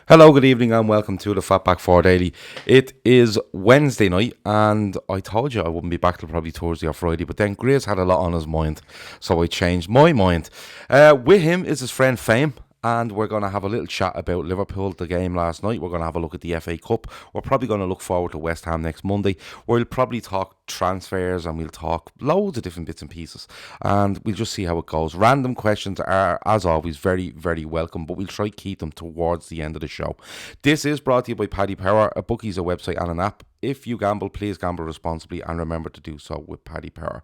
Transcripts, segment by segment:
Hello, good evening, and welcome to the FB4 Daily. It is Wednesday night, and I told you I wouldn't be back till probably Thursday or Friday, but then Grizz had a lot on his mind, so I changed my mind. With him is his friend Fame, and we're going to have a little chat about Liverpool, the game last night. We're going to have a look at the FA Cup. We're probably going to look forward to West Ham next Monday. We'll probably talk transfers, and we'll talk loads of different bits and pieces, and we'll just see how it goes. Random questions are, as always, very, very welcome, but we'll try to keep them towards the end of the show. This is brought to you by Paddy Power. A bookie's a website and an app. If you gamble, please gamble responsibly, and remember to do so with Paddy Power.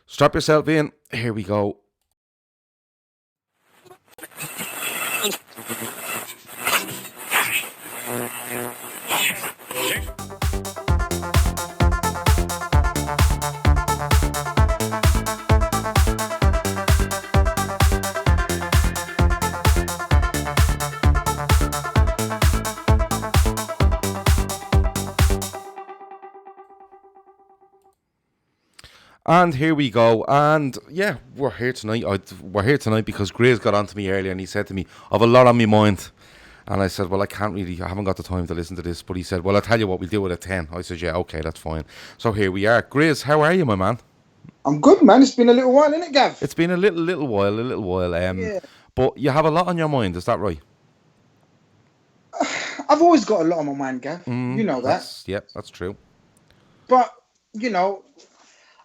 Strap yourself in. Here we go. And here we go. And yeah, we're here tonight. We're here tonight because Grizz got on to me earlier and he said to me, I've a lot on my mind. And I said, well, I haven't got the time to listen to this. But he said, well, I'll tell you what, we'll do it at 10. I said, yeah, okay, that's fine. So here we are. Grizz, how are you, my man? I'm good, man. It's been a little while, innit, Gav? It's been a little while. Yeah. But you have a lot on your mind, is that right? I've always got a lot on my mind, Gav. You know that. That's true. But, you know,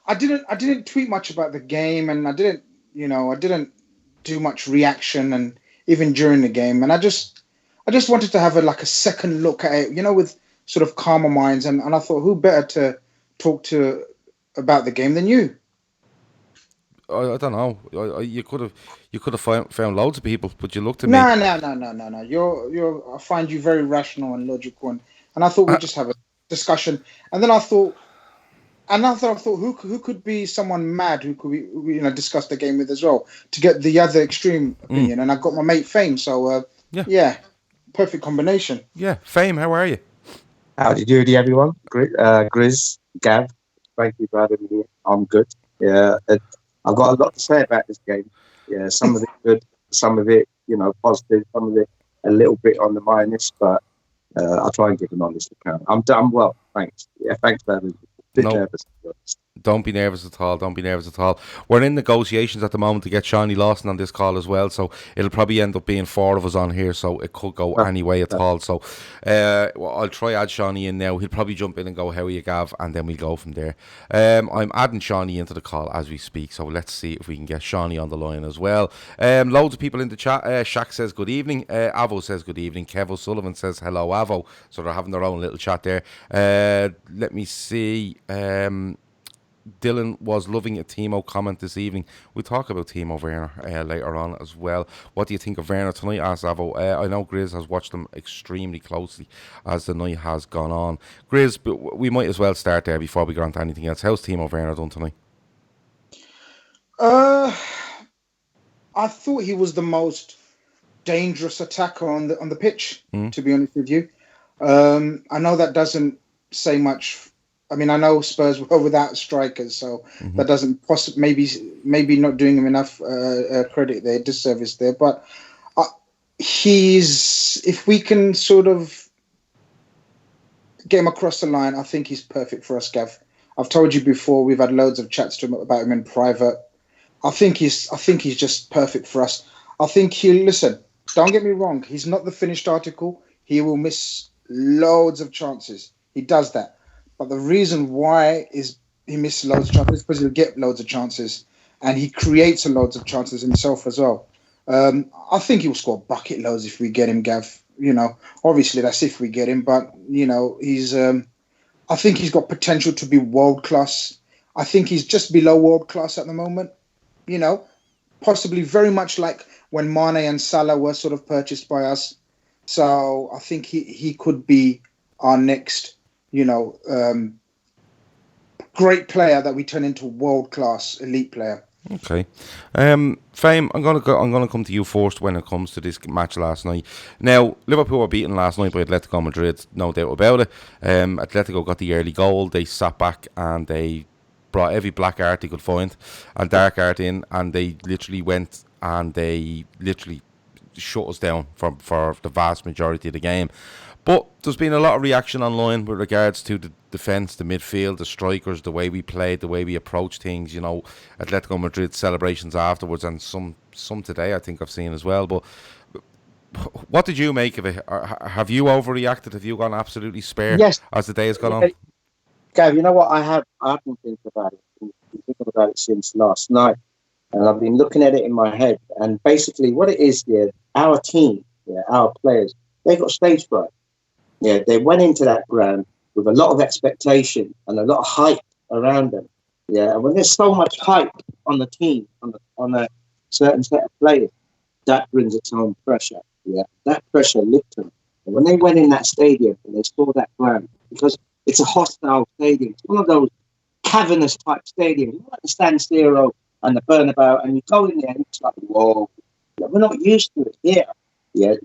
I didn't tweet much about the game, and I didn't do much reaction, and even during the game. And I just wanted to have a second look at it, with sort of calmer minds. And I thought, who better to talk to about the game than you? I don't know. You could have found loads of people, but you looked at me. No. I find you very rational and logical, and I thought we'd just have a discussion. And then I thought, who could be someone mad who could we discuss the game with as well to get the other extreme opinion. And I got my mate Fame, so yeah, perfect combination. Yeah, Fame, how are you? Howdy doody, everyone. Grizz, Gav, thank you for having me. I'm good. Yeah, I've got a lot to say about this game. Yeah, some of it good, some of it, positive, some of it a little bit on the minus, but I'll try and give an honest account. I'm done well, thanks. Yeah, thanks for having me. Nervous. Don't be nervous at all. We're in negotiations at the moment to get Shawnee Lawson on this call as well, so it'll probably end up being 4 of us on here, so it could go any way at all. So I'll try add Shawnee in now. He'll probably jump in and go, how are you, Gav? And then we'll go from there. I'm adding Shawnee into the call as we speak, so let's see if we can get Shawnee on the line as well. Loads of people in the chat. Shaq says good evening. Avo says good evening. Kev O'Sullivan says hello, Avo. So they're having their own little chat there. Let me see. Dylan was loving a Timo comment this evening. We'll talk about Timo Werner later on as well. What do you think of Werner tonight? Asked Avo. I know Grizz has watched them extremely closely as the night has gone on. Grizz, but we might as well start there before we go on to anything else. How's Timo Werner done tonight? I thought he was the most dangerous attacker on the pitch, to be honest with you. I know that doesn't say much. I mean, I know Spurs were without strikers, so that doesn't maybe not doing him enough credit there, disservice there. But if we can sort of get him across the line, I think he's perfect for us, Gav. I've told you before, we've had loads of chats to him about him in private. I think he's just perfect for us. I think he'll listen. Don't get me wrong. He's not the finished article. He will miss loads of chances. He does that. But the reason why is he misses loads of chances because he'll get loads of chances, and he creates loads of chances himself as well. I think he'll score bucket loads if we get him, Gav. Obviously that's if we get him, but he's. I think he's got potential to be world class. I think he's just below world class at the moment. Possibly very much like when Mane and Salah were sort of purchased by us. So I think he could be our next. Great player that we turn into world-class elite player. Okay, Fame. I'm gonna come to you first when it comes to this match last night. Now, Liverpool were beaten last night by Atletico Madrid, no doubt about it. Atletico got the early goal. They sat back and they brought every black art they could find and dark art in, and they literally went and they literally shut us down for the vast majority of the game. But there's been a lot of reaction online with regards to the defence, the midfield, the strikers, the way we played, the way we approach things. You know, Atletico Madrid celebrations afterwards, and some today I think I've seen as well. But what did you make of it? Have you overreacted? Have you gone absolutely spare as the day has gone on? Gav, you know what? I've been thinking about it. I've been thinking about it since last night, and I've been looking at it in my head. And basically, what it is, our team, our players, they got stage fright. Yeah, they went into that ground with a lot of expectation and a lot of hype around them. Yeah, and when there's so much hype on the team, on a certain set of players, that brings its own pressure. Yeah, that pressure lifted them. And when they went in that stadium and they saw that ground, because it's a hostile stadium, it's one of those cavernous type stadiums. You like the San Siro and the Bernabeu, and you go in there and it's like, whoa, we're not used to it here. Yeah,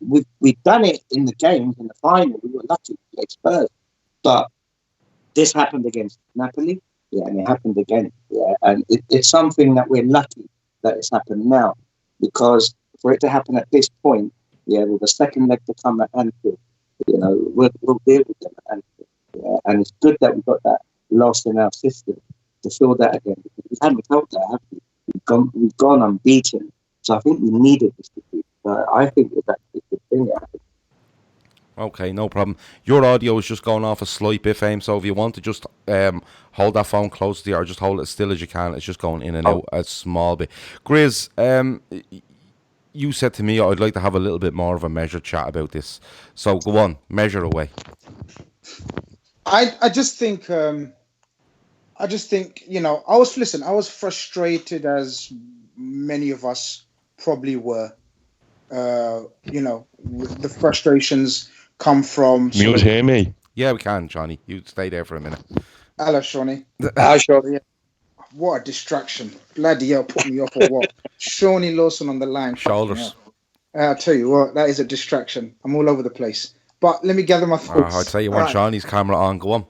we've done it in the games, in the final. We were lucky to play Spurs. But this happened against Napoli, and it happened again. Yeah, and it's something that we're lucky that it's happened now, because for it to happen at this point, with the second leg to come at Anfield, we'll deal with them at Anfield. Yeah, and it's good that we got that loss in our system to feel that again, because we hadn't felt that, have we? We've gone unbeaten. So I think we needed this defeat. I think it's actually a good thing. Okay, no problem. Your audio is just going off a slight bit, Fame, so if you want to just hold that phone close to you or just hold it as still as you can, it's just going in and out a small bit. Grizz, you said to me I'd like to have a little bit more of a measured chat about this. So go on, measure away. I just think, I was frustrated, as many of us probably were. The frustrations come from... Can you hear me? Yeah, we can, Johnny. You stay there for a minute. Hello, Shawnee. Hi, Shawnee. What a distraction. Bloody hell, put me off or what? Shawnee Lawson on the line. Shoulders. I'll tell you what, that is a distraction. I'm all over the place. But let me gather my thoughts. I'd say you want Shawnee's camera on. Go on.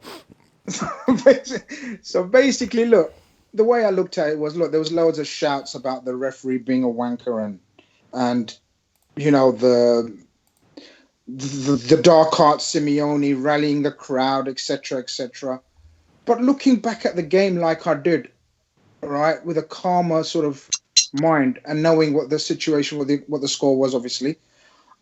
So basically, look, the way I looked at it was, there was loads of shouts about the referee being a wanker and the dark art Simeone rallying the crowd, etc., etc. But looking back at the game like I did, right, with a calmer sort of mind and knowing what the situation, what the score was, obviously,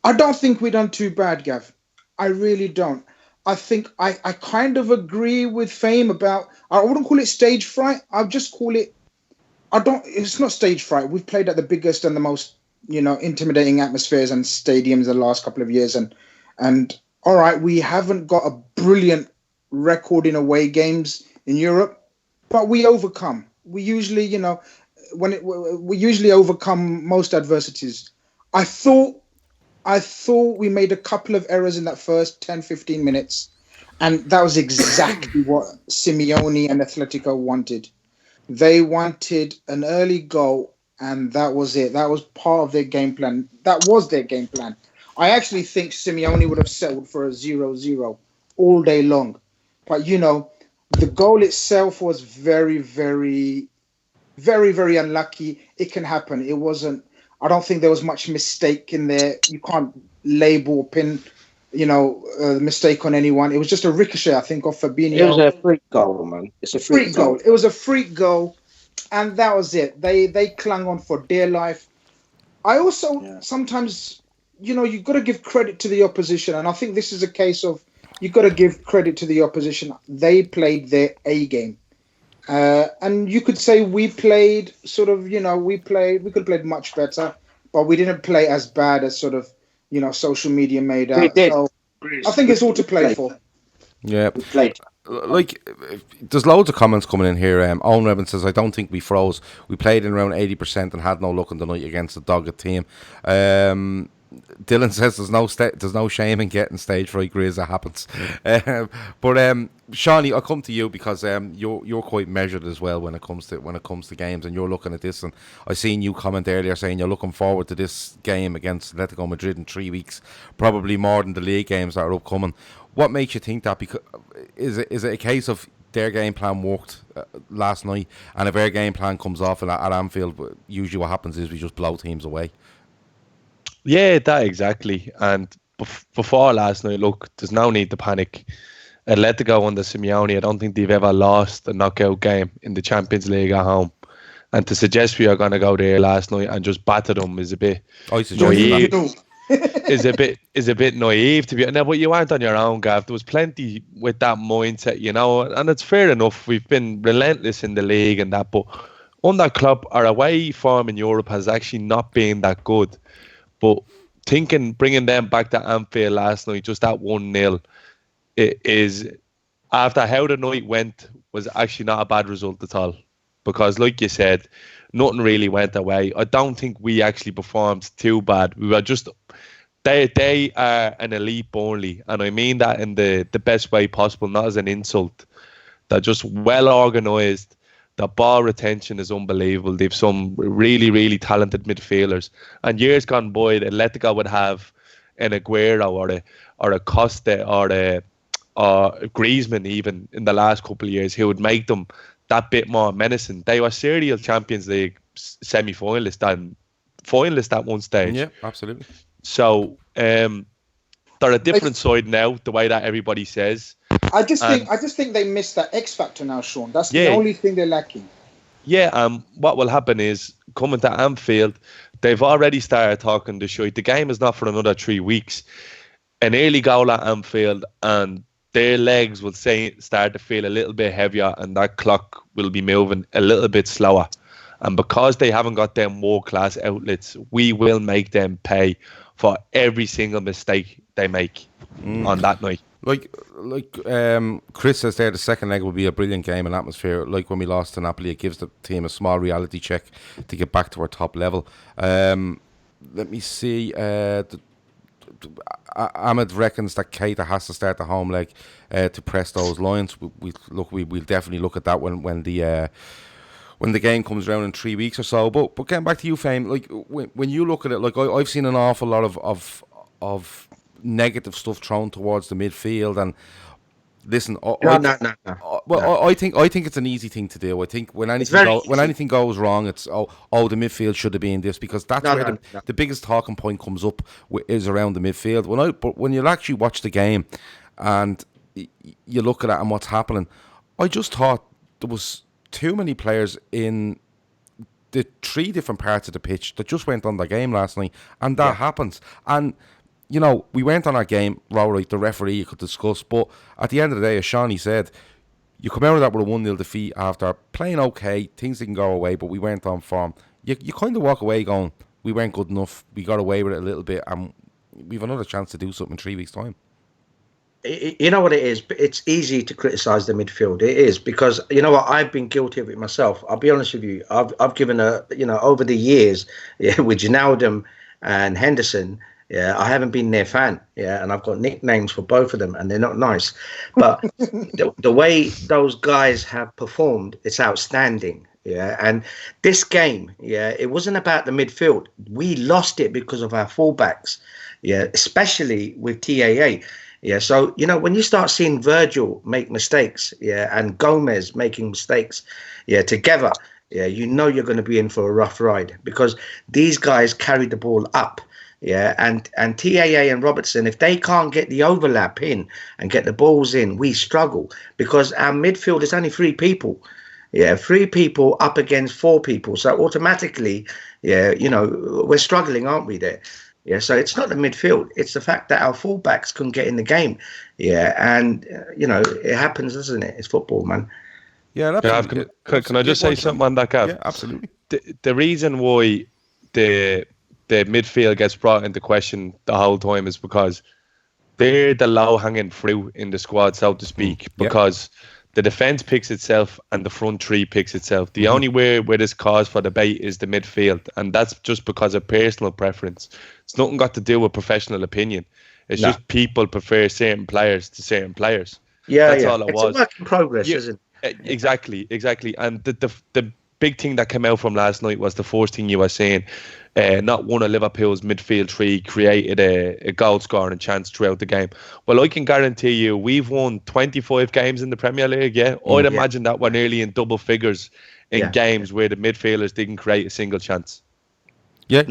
I don't think we done too bad, Gav. I really don't. I think I kind of agree with Fame about, I wouldn't call it stage fright. I'll just call it, it's not stage fright. We've played at the biggest and the most, intimidating atmospheres and stadiums the last couple of years. And all right, we haven't got a brilliant record in away games in Europe, but we overcome. We usually, we usually overcome most adversities. I thought we made a couple of errors in that first 10, 15 minutes, and that was exactly what Simeone and Atletico wanted. They wanted an early goal, and that was it. That was part of their game plan. That was their game plan. I actually think Simeone would have settled for a 0-0 all day long. But, the goal itself was very, very, very, very unlucky. It can happen. It wasn't, I don't think there was much mistake in there. You can't label or pin, a mistake on anyone. It was just a ricochet, I think, off Fabinho. It was a freak goal, man. It's a freak goal. It was a freak goal. And that was it. They clung on for dear life. I also sometimes, you've got to give credit to the opposition. And I think this is a case of you've got to give credit to the opposition. They played their A game. And you could say we played sort of, we could have played much better, but we didn't play as bad as sort of, social media made out. So I think it's all to play for. Yeah. We played. Like, there's loads of comments coming in here. Owen Revin says, I don't think we froze. We played in around 80% and had no luck in the night against a dogged team. Dylan says there's no shame in getting stage fright, Grizz. It happens. But Shawnee, I'll come to you because you're quite measured as well when it comes to games, and you're looking at this. And I seen you comment earlier saying you're looking forward to this game against Atletico Madrid in 3 weeks, probably more than the league games that are upcoming. What makes you think that? Because is it a case of their game plan worked last night, and if their game plan comes off at Anfield, usually what happens is we just blow teams away? Yeah, that exactly. And before last night, look, there's no need to panic. Atletico under Simeone, I don't think they've ever lost a knockout game in the Champions League at home. And to suggest we are going to go there last night and just batter them is a bit naive. is a bit naive to be. No, but you weren't on your own, Gav. There was plenty with that mindset, you know, and it's fair enough. We've been relentless in the league and that, but under Klopp, our away form in Europe has actually not been that good. But bringing them back to Anfield last night, just that 1-0, it is, after how the night went, was actually not a bad result at all. Because, like you said, nothing really went away. I don't think we actually performed too bad. We were just, they are an elite Burnley, and I mean that in the best way possible, not as an insult. They're just well organised. The ball retention is unbelievable. They've some really, really talented midfielders. And years gone by, Atletico would have an Aguero or a Costa or a Griezmann even in the last couple of years who would make them that bit more menacing. They were serial Champions League semi-finalists and finalists at one stage. Yeah, absolutely. So they're a different side now, the way that everybody says. I just think they missed that X factor now, Sean. That's the only thing they're lacking. Yeah, what will happen is, coming to Anfield, they've already started talking the shite. The game is not for another 3 weeks. An early goal at Anfield, and their legs will start to feel a little bit heavier, and that clock will be moving a little bit slower. And because they haven't got them world-class outlets, we will make them pay for every single mistake they make on that night. Like Chris says there, the second leg will be a brilliant game and atmosphere. Like when we lost to Napoli, it gives the team a small reality check to get back to our top level. Let me see. Ahmed reckons that Keita has to start the home leg to press those lines. We'll definitely look at that when the game comes around in 3 weeks or so. But getting back to you, Fame, like when you look at it, like I've seen an awful lot of negative stuff thrown towards the midfield, and listen, I think it's an easy thing to do. I think when anything goes wrong, it's the midfield should have been this, because that's where the biggest talking point comes up is around the midfield. But when you actually watch the game and you look at it and what's happening, I just thought there was too many players in the 3 different parts of the pitch that just went on their game last night, and that happens. And you know, we went on our game, right, the referee you could discuss, but at the end of the day, as Shawnee said, you come out of that with a 1-0 defeat after playing okay, things didn't go away, but we went on form. You kind of walk away going, we weren't good enough, we got away with it a little bit, and we've another chance to do something in 3 weeks' time. You know what it is? It's easy to criticise the midfield. It is, because you know what, I've been guilty of it myself. I'll be honest with you. I've given over the years, with Wijnaldum and Henderson. Yeah, I haven't been their fan. Yeah, and I've got nicknames for both of them, and they're not nice. But the way those guys have performed, it's outstanding. Yeah, and this game, it wasn't about the midfield. We lost it because of our fullbacks. Yeah, especially with TAA. Yeah, so when you start seeing Virgil make mistakes, and Gomez making mistakes, together, you're going to be in for a rough ride, because these guys carry the ball up. Yeah, and TAA and Robertson, if they can't get the overlap in and get the balls in, we struggle, because our midfield is only 3 people. Yeah, 3 people up against 4 people. So automatically, we're struggling, aren't we, there? Yeah, so it's not the midfield. It's the fact that our fullbacks couldn't get in the game. Yeah, and, it happens, doesn't it? It's football, man. Yeah, can I just say something on that, Gav? Yeah, absolutely. The reason why the midfield gets brought into question the whole time is because they're the low-hanging fruit in the squad, so to speak, because the defence picks itself and the front 3 picks itself. The only where there's cause for debate is the midfield, and that's just because of personal preference. It's nothing got to do with professional opinion. It's just people prefer certain players to certain players. Yeah, that's all it was. It's a work in progress, isn't it? Exactly. And the big thing that came out from last night was the first thing you were saying. Not one of Liverpool's midfield 3 created a goal scoring chance throughout the game. Well, I can guarantee you we've won 25 games in the Premier League, I'd imagine that we're nearly in double figures in games where the midfielders didn't create a single chance. Yeah,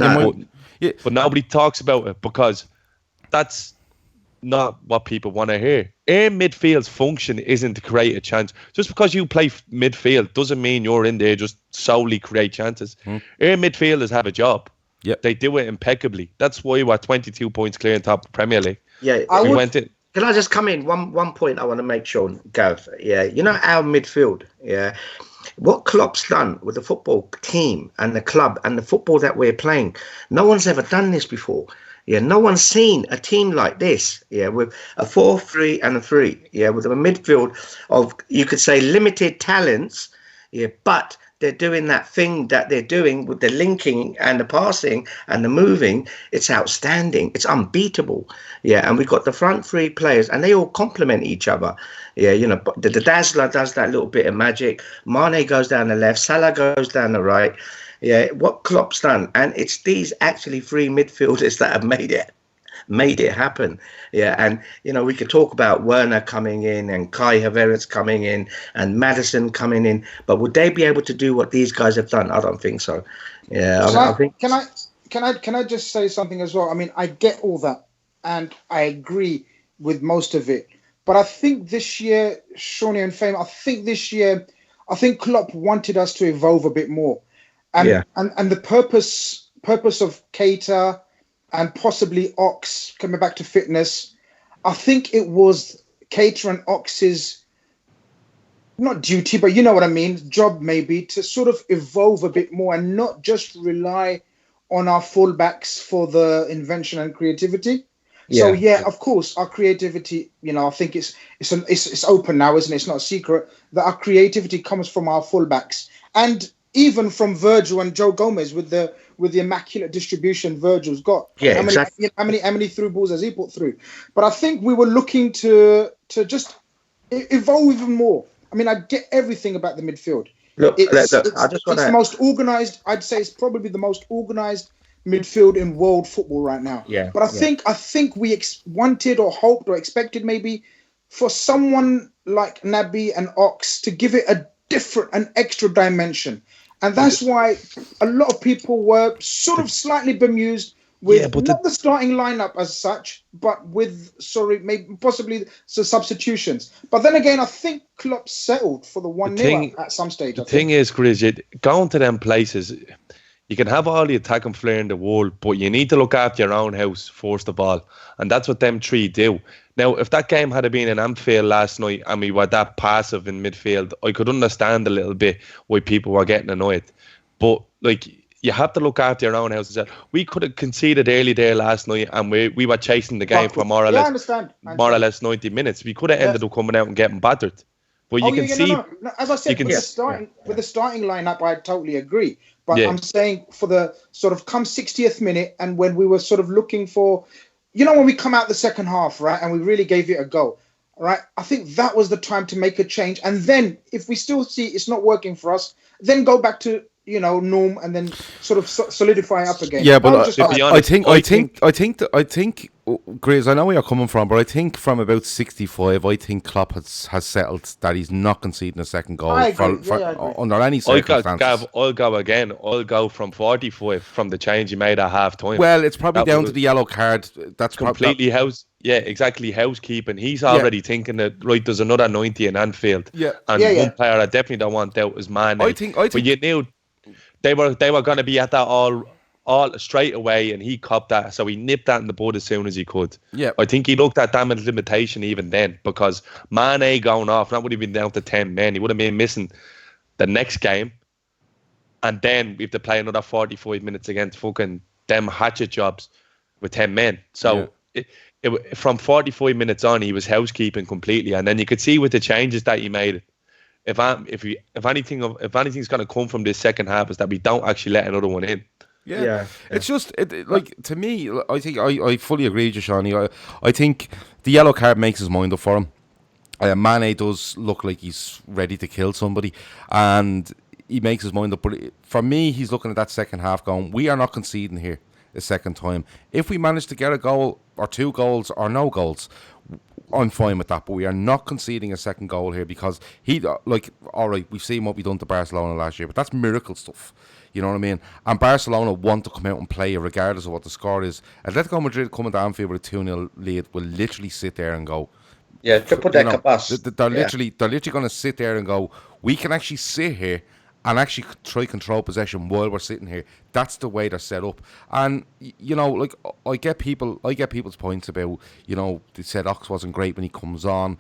but nobody talks about it because that's not what people want to hear. Our midfield's function isn't to create a chance. Just because you play midfield doesn't mean you're in there just solely create chances. Our midfielders have a job. Yep. They do it impeccably. That's why we're 22 points clear in top of the Premier League. Yeah, Can I just come in? One point I want to make sure, Gav. Yeah, you know our midfield. Yeah, what Klopp's done with the football team and the club and the football that we're playing. No one's ever done this before. Yeah, no one's seen a team like this. Yeah, with a 4-3 and a 3. Yeah, with a midfield of, you could say, limited talents. Yeah, but they're doing that thing that they're doing with the linking and the passing and the moving. It's outstanding. It's unbeatable. Yeah, and we've got the front three players, and they all complement each other. Yeah, you know, the Dazzler does that little bit of magic. Mane goes down the left. Salah goes down the right. Yeah, what Klopp's done, and it's these actually three midfielders that have made it happen. Yeah, and you know, we could talk about Werner coming in and Kai Havertz coming in and Maddison coming in, but would they be able to do what these guys have done? I don't think so. Yeah, I think. Can I just say something as well? I mean, I get all that, and I agree with most of it, but I think this year, Seany and Fame, I think Klopp wanted us to evolve a bit more. And the purpose of Keita and possibly Ox coming back to fitness, I think it was Keita and Ox's, not duty, but you know what I mean, job maybe, to sort of evolve a bit more and not just rely on our fullbacks for the invention and creativity. So of course, our creativity, you know, I think it's open now, isn't it? It's not a secret that our creativity comes from our fullbacks, and even from Virgil and Joe Gomez with the immaculate distribution Virgil's got. Yeah, how many through balls has he put through? But I think we were looking to just evolve even more. I mean, I get everything about the midfield. Look, it's the most organised. I'd say it's probably the most organised midfield in world football right now. Yeah. But I think we wanted or hoped or expected maybe for someone like Naby and Ox to give it an extra dimension. And that's why a lot of people were sort of slightly bemused with not the starting lineup as such, but with maybe possibly some substitutions. But then again, I think Klopp settled for the 1-0 at some stage. The thing is, Grizz, going to them places, you can have all the attacking flair in the world, but you need to look after your own house first of all, and that's what them three do. Now, if that game had been in Anfield last night and we were that passive in midfield, I could understand a little bit why people were getting annoyed. But like, you have to look after your own house. We could have conceded early there last night, and we were chasing the game for more or less 90 minutes. We could have ended up coming out and getting battered. But you can see, as I said, with the starting lineup, I totally agree. But I'm saying for the sort of come 60th minute, and when we were sort of looking for, you know, when we come out the second half, right, and we really gave it a go, right? I think that was the time to make a change. And then if we still see it's not working for us, then go back to, you know, norm and then sort of solidify up again. Yeah, but I think, Grizz, I know where you're coming from, but I think from about 65, I think Klopp has settled that he's not conceding a second goal under any circumstances. I'll go again. I'll go from 45 from the change he made at half time. Well, it's probably down to the yellow card. That's completely housekeeping. He's already thinking that, right, there's another 90 in Anfield. Yeah. And one player I definitely don't want out is Mane. I think but you knew they were going to be at that all straight away, and he copped that, so he nipped that in the bud as soon as he could. Yeah, I think he looked at damage limitation even then, because Mane going off, that would have been down to 10 men. He would have been missing the next game, and then we have to play another 45 minutes against fucking them hatchet jobs with 10 men. So from 45 minutes on, he was housekeeping completely, and then you could see with the changes that he made. If anything's going to come from this second half, is that we don't actually let another one in. Yeah. It's just like, to me, I think I fully agree with you, Seany. I think the yellow card makes his mind up for him. Mane does look like he's ready to kill somebody, and he makes his mind up. But for me, he's looking at that second half going, we are not conceding here a second time. If we manage to get a goal or 2 goals or no goals, I'm fine with that, but we are not conceding a second goal here because all right, we've seen what we've done to Barcelona last year, but that's miracle stuff. You know what I mean? And Barcelona want to come out and play regardless of what the score is. Atletico Madrid coming to Anfield with a 2-0 lead will literally sit there and go, yeah, triple decker bus. They're literally going to sit there and go, we can actually sit here and actually try control possession while we're sitting here. That's the way they're set up. And you know, like I get people's points about, you know, they said Ox wasn't great when he comes on.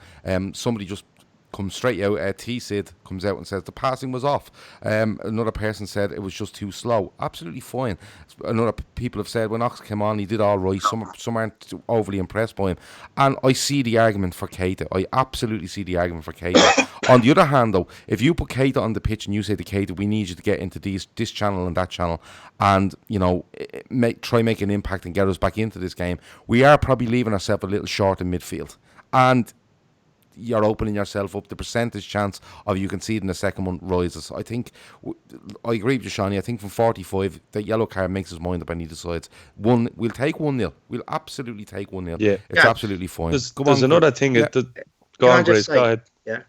Somebody just comes straight out. T-Sid comes out and says the passing was off. Another person said it was just too slow. Absolutely fine. Another people have said when Ox came on, he did all right. Some aren't overly impressed by him. And I see the argument for Keita. I absolutely see the argument for Keita. On the other hand, though, if you put Keita on the pitch and you say to Keita, we need you to get into this channel and that channel, and you know, try make an impact and get us back into this game, we are probably leaving ourselves a little short in midfield. And you're opening yourself up. The percentage chance of you conceding the second one rises. I think, I agree with you, Shawnee. I think from 45, the yellow card makes his mind up and he decides, we'll take 1-0. We'll absolutely take 1-0. Yeah. It's absolutely fine. There's another thing. Go on, Grizz, go ahead. Yeah.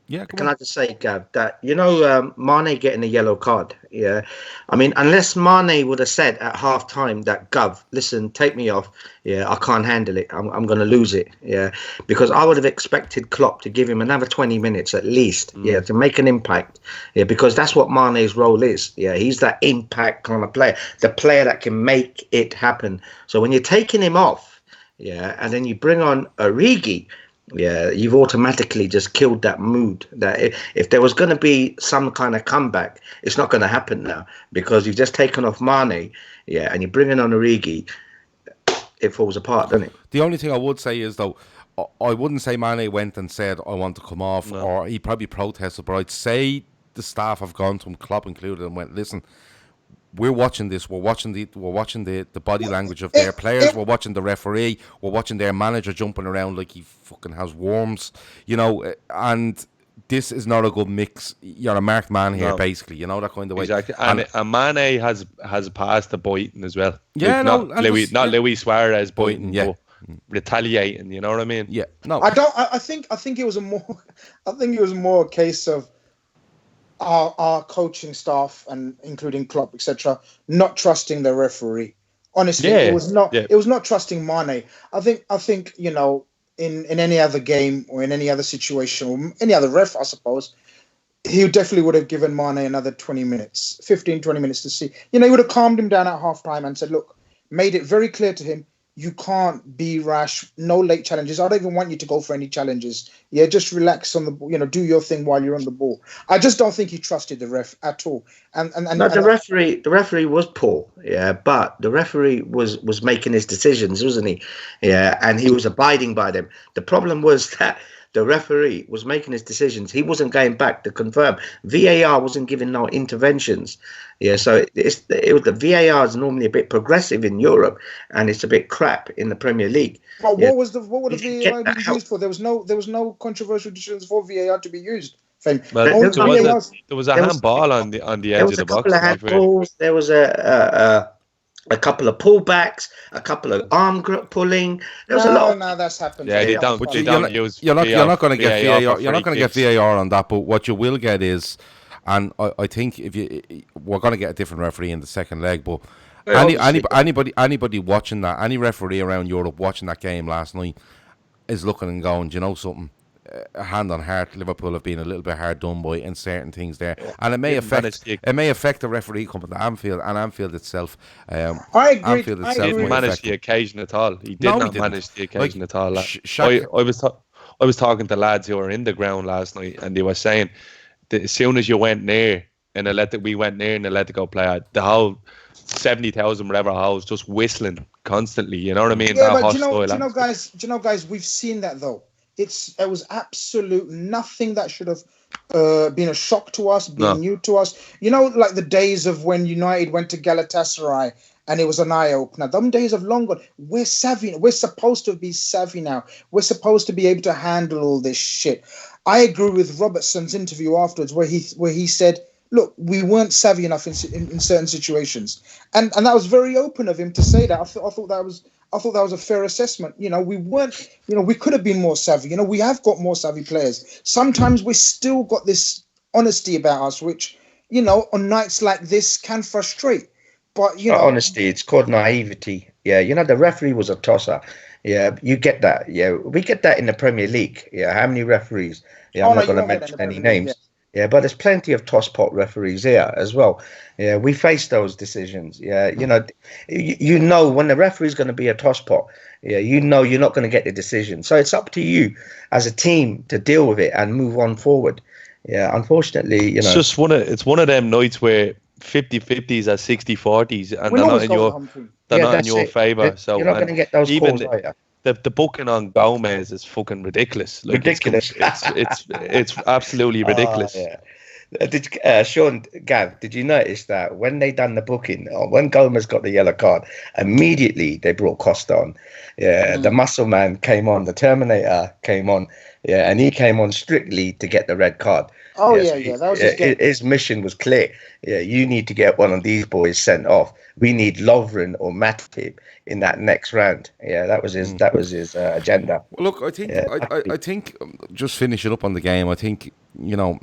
Yeah, Can I just say, Gav, that, you know, Mane getting a yellow card, yeah? I mean, unless Mane would have said at half-time that, Gav, listen, take me off, yeah, I can't handle it, I'm going to lose it, yeah? Because I would have expected Klopp to give him another 20 minutes at least, yeah, to make an impact, yeah, because that's what Mane's role is, yeah? He's that impact kind of player, the player that can make it happen. So when you're taking him off, yeah, and then you bring on Origi, yeah, you've automatically just killed that mood. That if there was going to be some kind of comeback, it's not going to happen now because you've just taken off Mane, yeah, and you're bringing on Origi. It falls apart, doesn't it? The only thing I would say is, though, I wouldn't say Mane went and said, I want to come off, or he probably protested, but I'd say the staff have gone to him, Klopp included, and went, listen, we're watching this. We're watching the body language of their players. We're watching the referee. We're watching their manager jumping around like he fucking has worms, you know. And this is not a good mix. You're a marked man here, basically. You know, that kind of way. Exactly. And Mane has passed the biting as well. Yeah, like, not Luis Suarez biting, but retaliating. You know what I mean? Yeah. No, I don't. I think it was more a case of our coaching staff and including Klopp, etc., not trusting the referee. Honestly, it was not. It was not trusting Mane. I think you know, in any other game or in any other situation or any other ref, I suppose, he definitely would have given Mane another 20 minutes, 15, 20 minutes to see. You know, he would have calmed him down at halftime and said, look, made it very clear to him, you can't be rash, no late challenges. I don't even want you to go for any challenges. Yeah, just relax on the, you know, do your thing while you're on the ball. I just don't think he trusted the ref at all. The referee was poor, yeah, but the referee was making his decisions, wasn't he? Yeah, and he was abiding by them. The problem was that the referee was making his decisions. He wasn't going back to confirm. VAR wasn't giving no interventions. Yeah, so the VAR is normally a bit progressive in Europe, and it's a bit crap in the Premier League. But what would the VAR be used for? There was no controversial decisions for VAR to be used. But there was a handball on the edge of the box. There was a couple of pullbacks, a couple of arm pulling. There was a lot. No, that's happened. Yeah, they don't use. You're not going to get VAR. You're not going to get VAR on that. But what you will get is, and I think we're going to get a different referee in the second leg. But anybody watching that, any referee around Europe watching that game last night is looking and going, do you know something? Hand on heart, Liverpool have been a little bit hard done by in certain things there, and it may affect the referee coming to Anfield and Anfield itself. I agree. Anfield itself he didn't manage the occasion at all. He did not manage the occasion at all. I was talking to lads who were in the ground last night, and they were saying that as soon as you went near and we went near and let it go play, the whole 70,000 whatever house just whistling constantly. You know what I mean? Yeah, but do you know, guys, we've seen that though. It was absolute nothing that should have been a shock to us, new to us. You know, like the days of when United went to Galatasaray and it was an eye-opener. Them days have long gone. We're savvy. We're supposed to be savvy now. We're supposed to be able to handle all this shit. I agree with Robertson's interview afterwards where he said, look, we weren't savvy enough in certain situations. And that was very open of him to say that. I thought that was I thought that was a fair assessment. You know, we weren't, you know, we could have been more savvy. You know, we have got more savvy players. Sometimes we still got this honesty about us, which, you know, on nights like this can frustrate. But, you know, honesty, it's called naivety. Yeah, you know, the referee was a tosser. Yeah, you get that. Yeah, we get that in the Premier League. Yeah, how many referees? Yeah, I'm not going to mention any names. Yeah, but there's plenty of tosspot referees here as well. Yeah, we face those decisions. Yeah, you know, you know when the referee's going to be a tosspot. Yeah, you know you're not going to get the decision. So it's up to you as a team to deal with it and move on forward. Yeah, unfortunately, you know, it's one of them nights where 50-50s are 60-40s, and they're not in your favour. So you're not going to get those calls either. The booking on Gomez is fucking ridiculous. Like, ridiculous. It's absolutely ridiculous. Yeah. Sean, Gav, did you notice that when they done the booking, or when Gomez got the yellow card, immediately they brought Costa on? Yeah, the muscle man came on, the Terminator came on. Yeah, and he came on strictly to get the red card. Oh, yeah. That was his mission was clear. Yeah, you need to get one of these boys sent off. We need Lovren or Matip in that next round. Yeah, that was his agenda. Well, look, I think just finishing up on the game, I think, you know,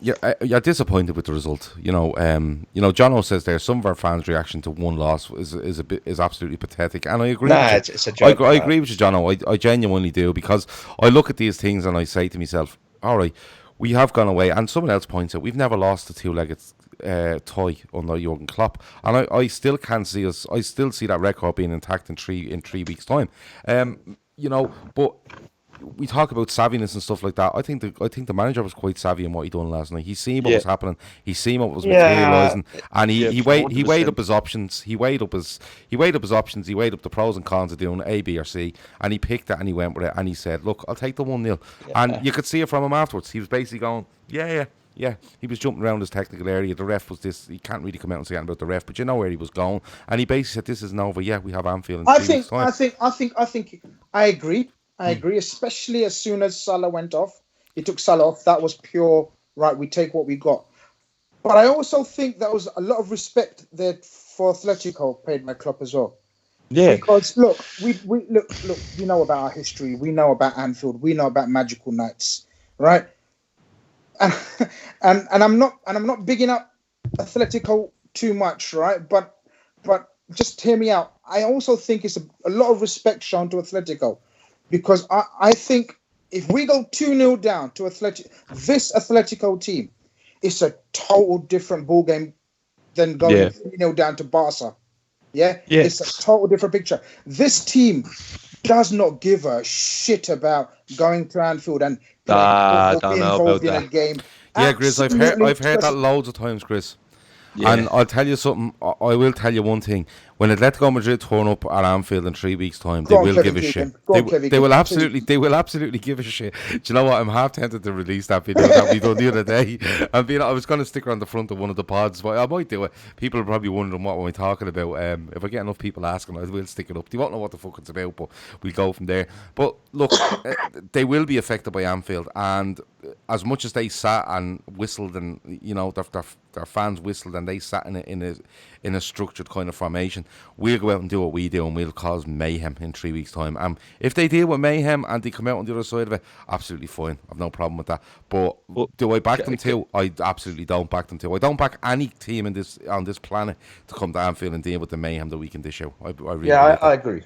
you're disappointed with the result. You know, Jono says there some of our fans' reaction to one loss is absolutely pathetic, and I agree. It's a joke. I agree with you, Jono. I genuinely do, because I look at these things and I say to myself, all right, we have gone away, and someone else points out we've never lost a two-legged tie under Jurgen Klopp, and I still can't see us. I still see that record being intact in 3 weeks' time. You know, but we talk about savviness and stuff like that. I think the manager was quite savvy in what he done last night. He seen what was happening. He seen what was materialising, and he weighed up his options. He weighed up his options. He weighed up the pros and cons of doing A, B, or C, and he picked it and he went with it. And he said, "Look, I'll take the 1-0." And you could see it from him afterwards. He was basically going, "Yeah." He was jumping around his technical area. The ref was this. He can't really come out and say anything about the ref, but you know where he was going. And he basically said, "This isn't over. Yeah, we have Anfield in 3 weeks' time." I agree. I agree, especially as soon as Salah went off. He took Salah off. That was pure, right, we take what we got. But I also think there was a lot of respect there for Atletico paid by Klopp as well. Yeah. Because, look, we know about our history. We know about Anfield. We know about magical nights, right? And I'm not bigging up Atletico too much, right? But just hear me out. I also think it's a lot of respect shown to Atletico. Because I think if we go 2-0 down to this Atletico team, it's a total different ball game than going 3-0 down to Barca. Yeah? It's a total different picture. This team does not give a shit about going to Anfield and being involved in a game. Yeah, Grizz, I've heard that loads of times, Grizz. Yeah. And I'll tell you something. I will tell you one thing. When Atletico Madrid turn up at Anfield in 3 weeks' time, they will give a shit. They will absolutely give a shit. Do you know what? I'm half tempted to release that video that we done the other day. I was going to stick her on the front of one of the pods, but I might do it. People are probably wondering what we're talking about. If I get enough people asking, I will stick it up. They won't know what the fuck it's about, but we'll go from there. But look, they will be affected by Anfield, and as much as they sat and whistled, and you know their fans whistled, and they sat in a structured kind of formation, we'll go out and do what we do, and we'll cause mayhem in 3 weeks' time. If they deal with mayhem and they come out on the other side of it, absolutely fine. I've no problem with that. But do I back them too? I absolutely don't back them too. I don't back any team on this planet to come to Anfield and deal with the mayhem that we can dish out. I agree.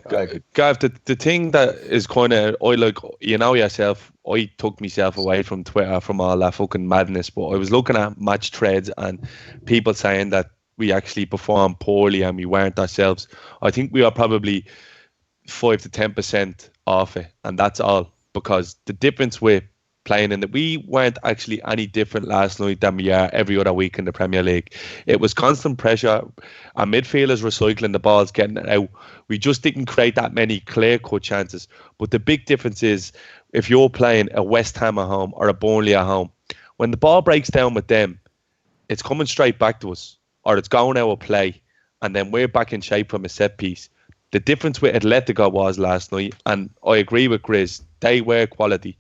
Gav, the thing that is kind of, I like, you know yourself, I took myself away from Twitter from all that fucking madness, but I was looking at match threads and people saying that we actually performed poorly and we weren't ourselves. I think we are probably 5 to 10% off it, and that's all, because the difference with playing in we weren't actually any different last night than we are every other week in the Premier League. It was constant pressure. Our midfielders recycling the balls, getting it out. We just didn't create that many clear-cut chances. But the big difference is if you're playing a West Ham at home or a Burnley at home, when the ball breaks down with them, it's coming straight back to us, or it's going out of play, and then we're back in shape from a set piece. The difference with Atletico was last night, and I agree with Grizz, they were quality.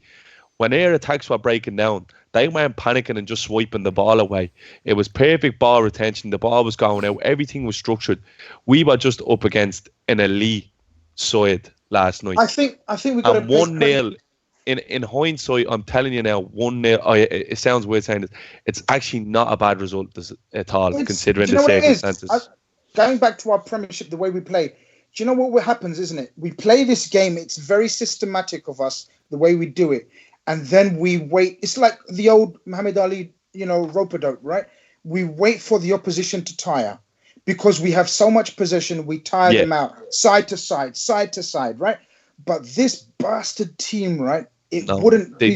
When their attacks were breaking down, they weren't panicking and just swiping the ball away. It was perfect ball retention. The ball was going out. Everything was structured. We were just up against an elite side last night. I think we got and 1-0. In hindsight, I'm telling you now, 1-0. It sounds weird saying this. It's actually not a bad result at all, considering the circumstances. Going back to our Premiership, the way we play, do you know what happens, isn't it? We play this game. It's very systematic of us, the way we do it. And then we wait. It's like the old Muhammad Ali, rope-a-dope, right? We wait for the opposition to tire. Because we have so much possession, we tire them out, side to side, right? But this bastard team, right? It wouldn't be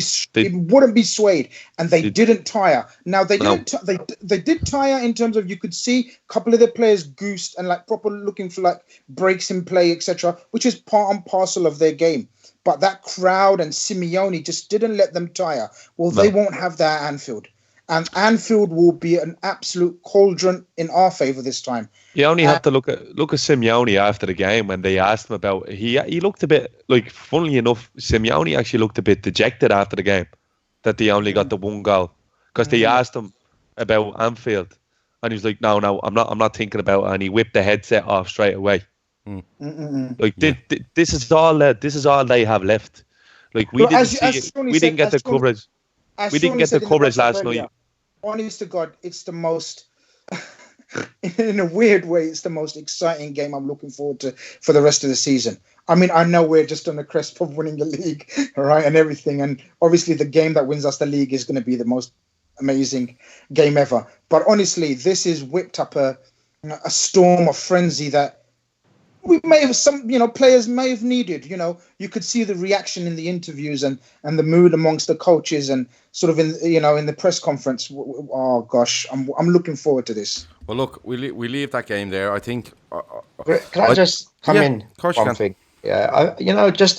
swayed, and they didn't tire. Now they did tire in terms of, you could see a couple of their players goosed and like proper looking for like breaks in play, etc., which is part and parcel of their game. But that crowd and Simeone just didn't let them tire. Well, they won't have that at Anfield. And Anfield will be an absolute cauldron in our favour this time. You only have to look at Simeone after the game when they asked him about. He looked a bit like, funnily enough, Simeone actually looked a bit dejected after the game that they only got the one goal, because they asked him about Anfield, and he was like, "No, I'm not thinking about it," and he whipped the headset off straight away. Like this is all they have left. Like we didn't get the coverage. We didn't get the coverage last night. Honest to God, it's the most, in a weird way, it's the most exciting game I'm looking forward to for the rest of the season. I mean, I know we're just on the cusp of winning the league, right, and everything. And obviously the game that wins us the league is going to be the most amazing game ever. But honestly, this has whipped up a storm of frenzy that we may have players may have needed. You could see the reaction in the interviews and the mood amongst the coaches and sort of in the press conference. Oh gosh, I'm looking forward to this. Well, look, we leave that game there. I think. Can I just come in? One thing. Yeah, just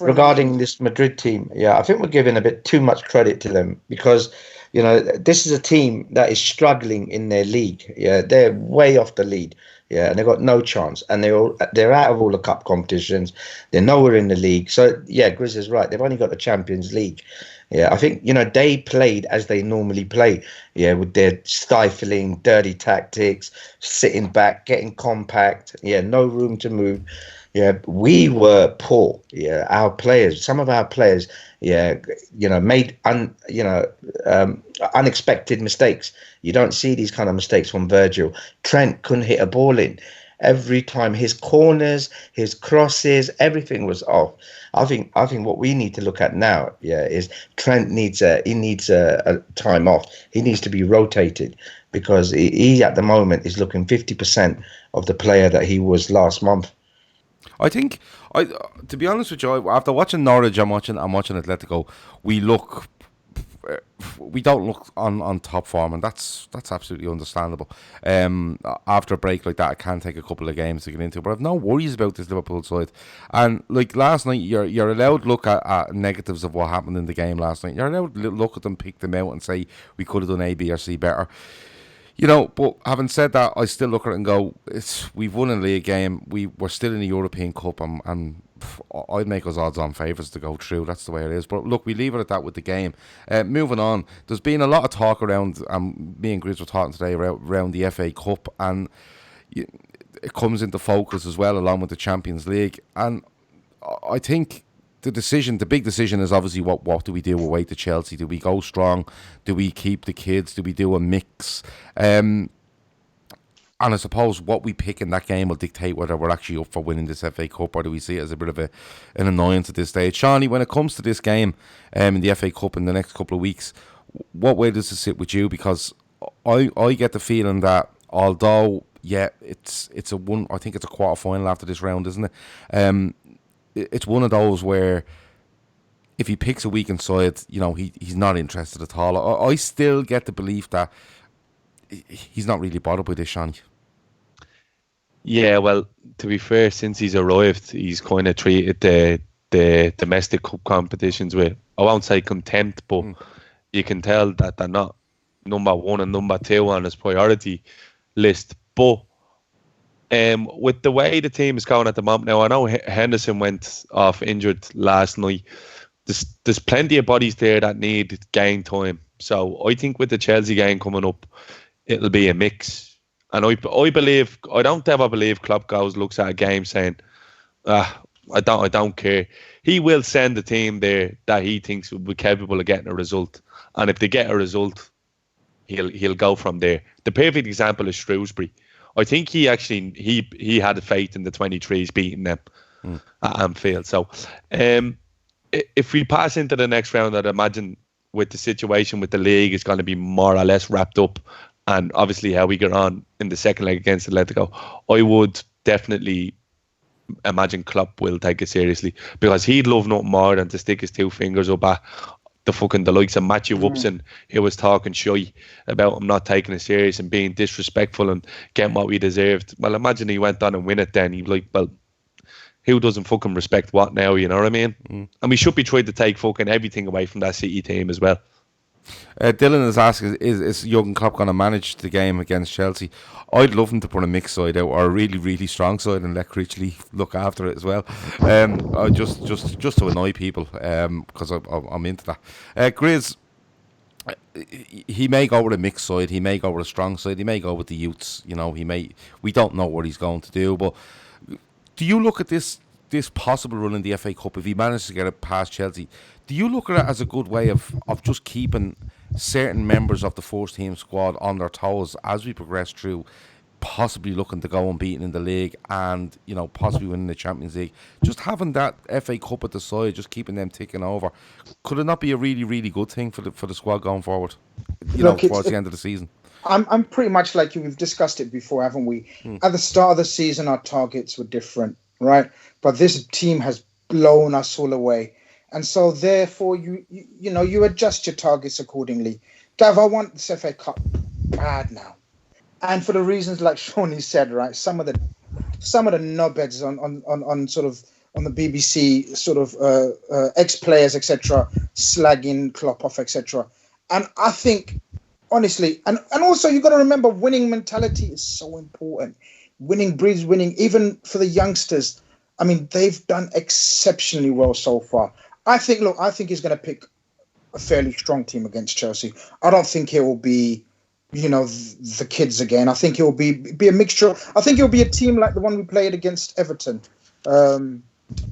regarding this Madrid team. Yeah, I think we're giving a bit too much credit to them, because this is a team that is struggling in their league. Yeah, they're way off the lead. Yeah, and they've got no chance, and they're out of all the cup competitions. They're nowhere in the league. So yeah, Grizz is right. They've only got the Champions League. Yeah, I think they played as they normally play. Yeah, with their stifling, dirty tactics, sitting back, getting compact. Yeah, no room to move. Yeah, we were poor. Yeah, some of our players. Yeah, made unexpected mistakes. You don't see these kind of mistakes from Virgil. Trent couldn't hit a ball in. Every time his corners, his crosses, everything was off. I think what we need to look at now, is Trent needs a time off. He needs to be rotated, because he at the moment is looking 50% of the player that he was last month. I think, to be honest with you, after watching Norwich, I'm watching Atletico, we don't look on top form, and that's absolutely understandable. After a break like that, it can take a couple of games to get into, but I've no worries about this Liverpool side. And like last night, you're allowed to look at negatives of what happened in the game last night. You're allowed to look at them, pick them out, and say we could have done A, B, or C better. But having said that, I still look at it and go, we've won a league game. We're still in the European Cup, and I'd make us odds-on favourites to go through. That's the way it is. But look, we leave it at that with the game. Moving on, there's been a lot of talk around, me and Grizz were talking today around the FA Cup, and it comes into focus as well, along with the Champions League. And I think the big decision is obviously what do we do away to Chelsea? Do we go strong? Do we keep the kids? Do we do a mix? And I suppose what we pick in that game will dictate whether we're actually up for winning this FA Cup, or do we see it as a bit of an annoyance at this stage. Seany, when it comes to this game in the FA Cup in the next couple of weeks, what way does it sit with you? Because I get the feeling that although, it's a one, I think it's a quarter final after this round, isn't it? It's one of those where if he picks a weakened side, he's not interested at all. I still get the belief that he's not really bothered with this, Seany. Yeah, well, to be fair, since he's arrived, he's kind of treated the domestic cup competitions with, I won't say contempt, but you can tell that they're not number one and number two on his priority list. But with the way the team is going at the moment now, I know Henderson went off injured last night. There's plenty of bodies there that need game time. So I think with the Chelsea game coming up, it'll be a mix. And I believe, I don't ever believe Klopp looks at a game saying, I don't care. He will send the team there that he thinks will be capable of getting a result. And if they get a result, he'll go from there. The perfect example is Shrewsbury. I think he had faith in the 23s beating them at Anfield. So if we pass into the next round, I'd imagine with the situation with the league, it's going to be more or less wrapped up. And obviously how we get on in the second leg against Atletico, I would definitely imagine Klopp will take it seriously, because he'd love nothing more than to stick his 2 fingers up at the likes of Matthew Upson, who was talking shy about him not taking it serious and being disrespectful and getting what we deserved. Well, imagine he went on and win it then. He'd be like, well, who doesn't fucking respect what now, you know what I mean? And we should be trying to take fucking everything away from that City team as well. Dylan is asking, is Jurgen Klopp going to manage the game against Chelsea? I'd love him to put a mixed side out, or a really, really strong side, and let Critchley look after it as well. Just to annoy people, because I'm into that. Grizz, he may go with a mixed side, he may go with a strong side, he may go with the youths. You know, we don't know what he's going to do. But do you look at this possible run in the FA Cup, if he manages to get it past Chelsea? Do you look at it as a good way of just keeping certain members of the first team squad on their toes as we progress through, possibly looking to go unbeaten in the league and, you know, possibly winning the Champions League? Just having that FA Cup at the side, just keeping them ticking over, could it not be a really, really good thing for the squad going forward, towards the end of the season? I'm pretty much like you. We've discussed it before, haven't we? At the start of the season, our targets were different, right? But this team has blown us all away. And so, therefore, you adjust your targets accordingly. Gav, I want this FA Cup bad now, and for the reasons like Shawnee said, right? Some of the knobheads on the BBC, sort of ex-players, etc., slagging Klopp off, etc. And I think, honestly, and also you've got to remember, winning mentality is so important. Winning breeds winning, even for the youngsters. I mean, they've done exceptionally well so far. I think he's going to pick a fairly strong team against Chelsea. I don't think it will be, the kids again. I think it will be a mixture. I think it will be a team like the one we played against Everton in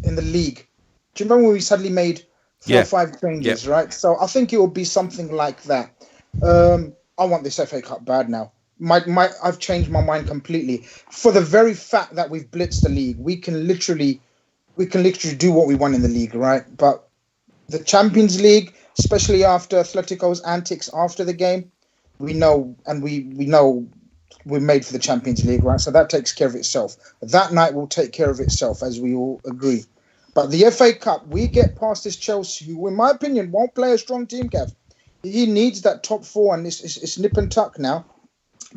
the league. Do you remember when we suddenly made 4 or 5 changes, right? So I think it will be something like that. I want this FA Cup bad now. I've changed my mind completely. For the very fact that we've blitzed the league, we can literally do what we want in the league, right? But the Champions League, especially after Atletico's antics after the game, we know we're made for the Champions League, right? So that takes care of itself. That night will take care of itself, as we all agree. But the FA Cup, we get past this Chelsea, who, in my opinion, won't play a strong team, Gav. He needs that top 4, and it's nip and tuck now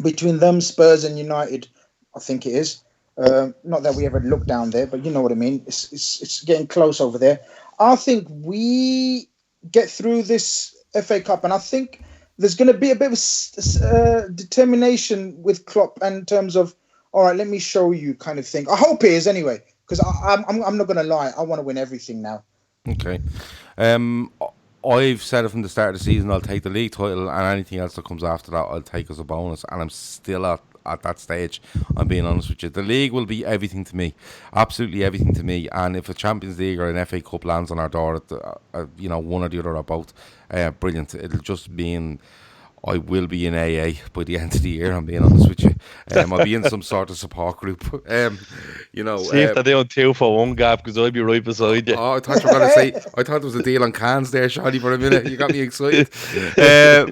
between them, Spurs and United, I think it is. Not that we ever look down there, but you know what I mean. It's getting close over there. I think we get through this FA Cup, and I think there's going to be a bit of determination with Klopp in terms of, all right, let me show you kind of thing. I hope it is anyway, because I'm not going to lie. I want to win everything now. Okay. I've said it from the start of the season, I'll take the league title, and anything else that comes after that, I'll take as a bonus, and I'm still at that stage. I'm being honest with you. The league will be everything to me, absolutely everything to me. And if a Champions League or an FA Cup lands on our door, one or the other or both, brilliant. It'll just mean I will be in AA by the end of the year. I'm being honest with you. I'll be in some sort of support group. See if they're doing 2 for 1, Gap, because I'll be right beside you. Oh, I thought you were going to say. I thought there was a deal on cans there, Shawty, for a minute. You got me excited.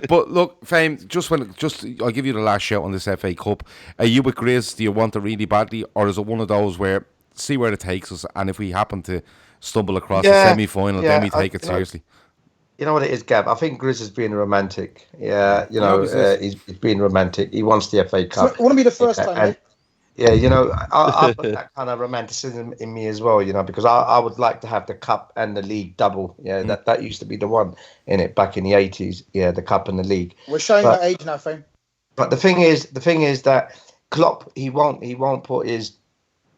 But look, Fame. I'll give you the last shout on this FA Cup. Are you with Grizz? Do you want it really badly, or is it one of those where see where it takes us, and if we happen to stumble across the semi-final, then we take it seriously? You know what it is, Gab? I think Grizz has been romantic. Yeah, he's been romantic. He wants the FA Cup. So, it won't be the first time. I put that kind of romanticism in me as well, because I would like to have the Cup and the League double. Yeah, that used to be the one in it back in the 80s. Yeah, the Cup and the League. We're showing our age now, Fame. But the thing is that Klopp, he won't put his,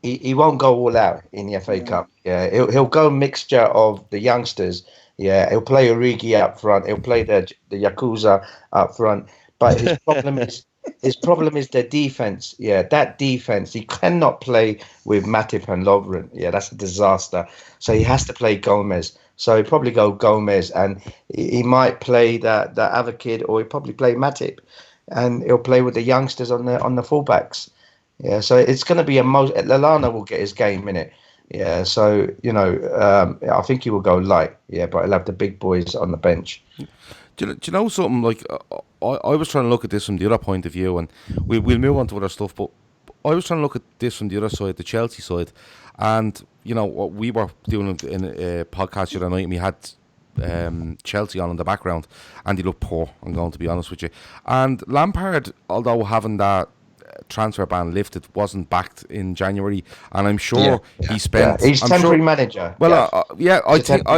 he won't go all out in the FA Cup. Yeah, he'll go mixture of the youngsters. Yeah, he'll play Origi up front. He'll play the Yakuza up front. But his problem is His problem is the defense. Yeah, that defense. He cannot play with Matip and Lovren. Yeah, that's a disaster. So he has to play Gomez. So he'll probably go Gomez, and he might play that other kid, or he'll probably play Matip, and he'll play with the youngsters on the fullbacks. Yeah, so it's going to be Lallana will get his game in it. Yeah, so I think he will go light. Yeah, but he'll have the big boys on the bench. Do you know something? Like I was trying to look at this from the other point of view, and we'll move on to other stuff. But I was trying to look at this from the other side, the Chelsea side, and what we were doing in a podcast the other night, and we had Chelsea on in the background, and he looked poor. I'm going to be honest with you. And Lampard, although having that transfer ban lifted, wasn't backed in January, and I'm sure he spent. He's temporary manager. Well,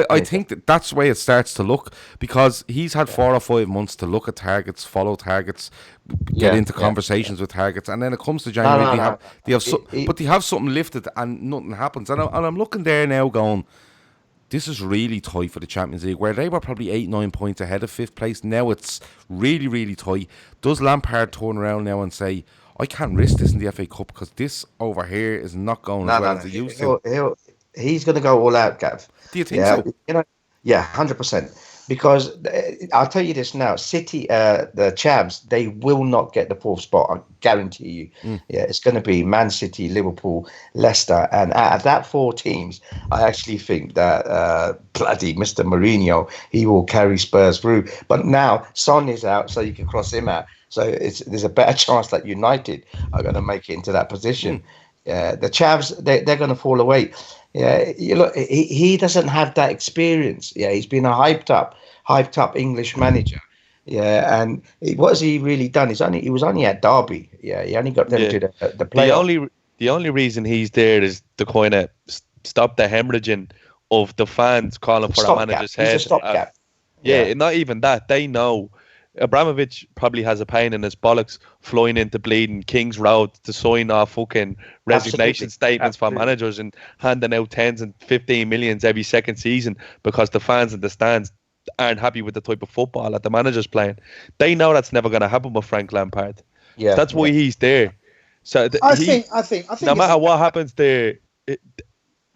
I think that's the way it starts to look, because he's had 4 or 5 months to look at targets, follow targets, get into conversations with targets, and then it comes to January. But they have something lifted and nothing happens, and I'm looking there now, going, this is really tight for the Champions League, where they were probably 8-9 points ahead of 5th place. Now it's really, really tight. Does Lampard turn around now and say, I can't risk this in the FA Cup because this over here is not going as well as it used to? He's going to go all out, Gav. Do you think so? 100%. Because I'll tell you this now, City, the Chavs, they will not get the 4th spot. I guarantee you. Yeah, it's going to be Man City, Liverpool, Leicester, and out of that 4 teams, I actually think that bloody Mr. Mourinho, he will carry Spurs through. But now Son is out, so you can cross him out. So there's a better chance that United are going to make it into that position. Yeah, the Chavs, they're going to fall away. Yeah, look, he doesn't have that experience. Yeah, he's been a hyped up English manager. Yeah, and what has he really done? He was only at Derby. Yeah, he only got them to the playoff. The only reason he's there is to kind of stop the hemorrhaging of the fans calling for a manager's head. He's a stopgap. Not even that. They know Abramovich probably has a pain in his bollocks flying into bleeding King's Road to sign off fucking resignation statements for managers and handing out 10s and 15 millions every second season because the fans in the stands aren't happy with the type of football that the manager's playing. They know that's never going to happen with Frank Lampard. Yeah, that's why he's there. So I think no matter what happens there,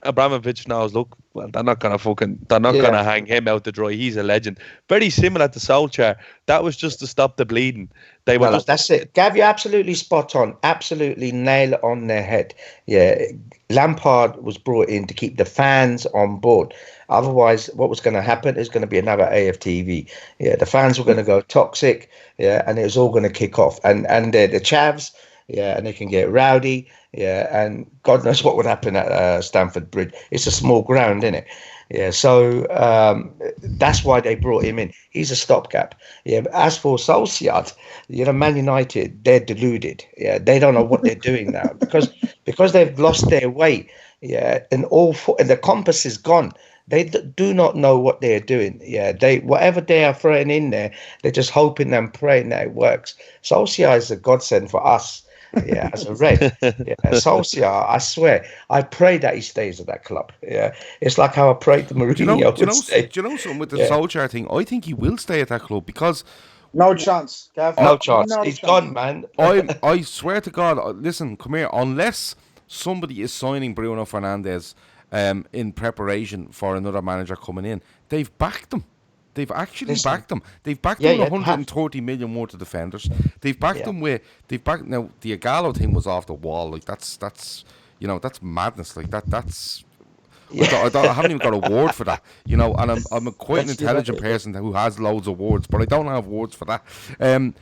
Abramovich knows, look, well, they're not gonna hang him out to dry. He's a legend. Very similar to Solskjaer. That was just to stop the bleeding. That's it. Gav, you're absolutely spot on. Absolutely nail it on their head. Yeah, Lampard was brought in to keep the fans on board. Otherwise, what was going to happen is going to be another AFTV. Yeah, the fans were going to go toxic. Yeah, and it was all going to kick off. And the Chavs. Yeah, and they can get rowdy. Yeah, and God knows what would happen at Stamford Bridge. It's a small ground, isn't it? Yeah, so that's why they brought him in. He's a stopgap. Yeah, but as for Solskjaer, Man United, they're deluded. Yeah, they don't know what they're doing now because they've lost their way. Yeah, and the compass is gone. They do not know what they're doing. Yeah, whatever they are throwing in there, they're just hoping and praying that it works. Solskjaer is a godsend for us. Yeah, as a Red. Yeah, Solskjaer, I swear, I pray that he stays at that club. Yeah, it's like how I prayed to Mourinho. Do you know something with the Solskjaer thing? I think he will stay at that club because no chance, Gav. No chance. He's gone, man. I swear to God. Listen, come here. Unless somebody is signing Bruno Fernandes in preparation for another manager coming in, they've backed him. They've actually backed them. They've backed them with 130 million worth of defenders. They've backed them with. Now the Igalo thing was off the wall. Like that's madness. Like that's. I haven't even got a word for that. And I'm quite an intelligent person who has loads of words, but I don't have words for that. And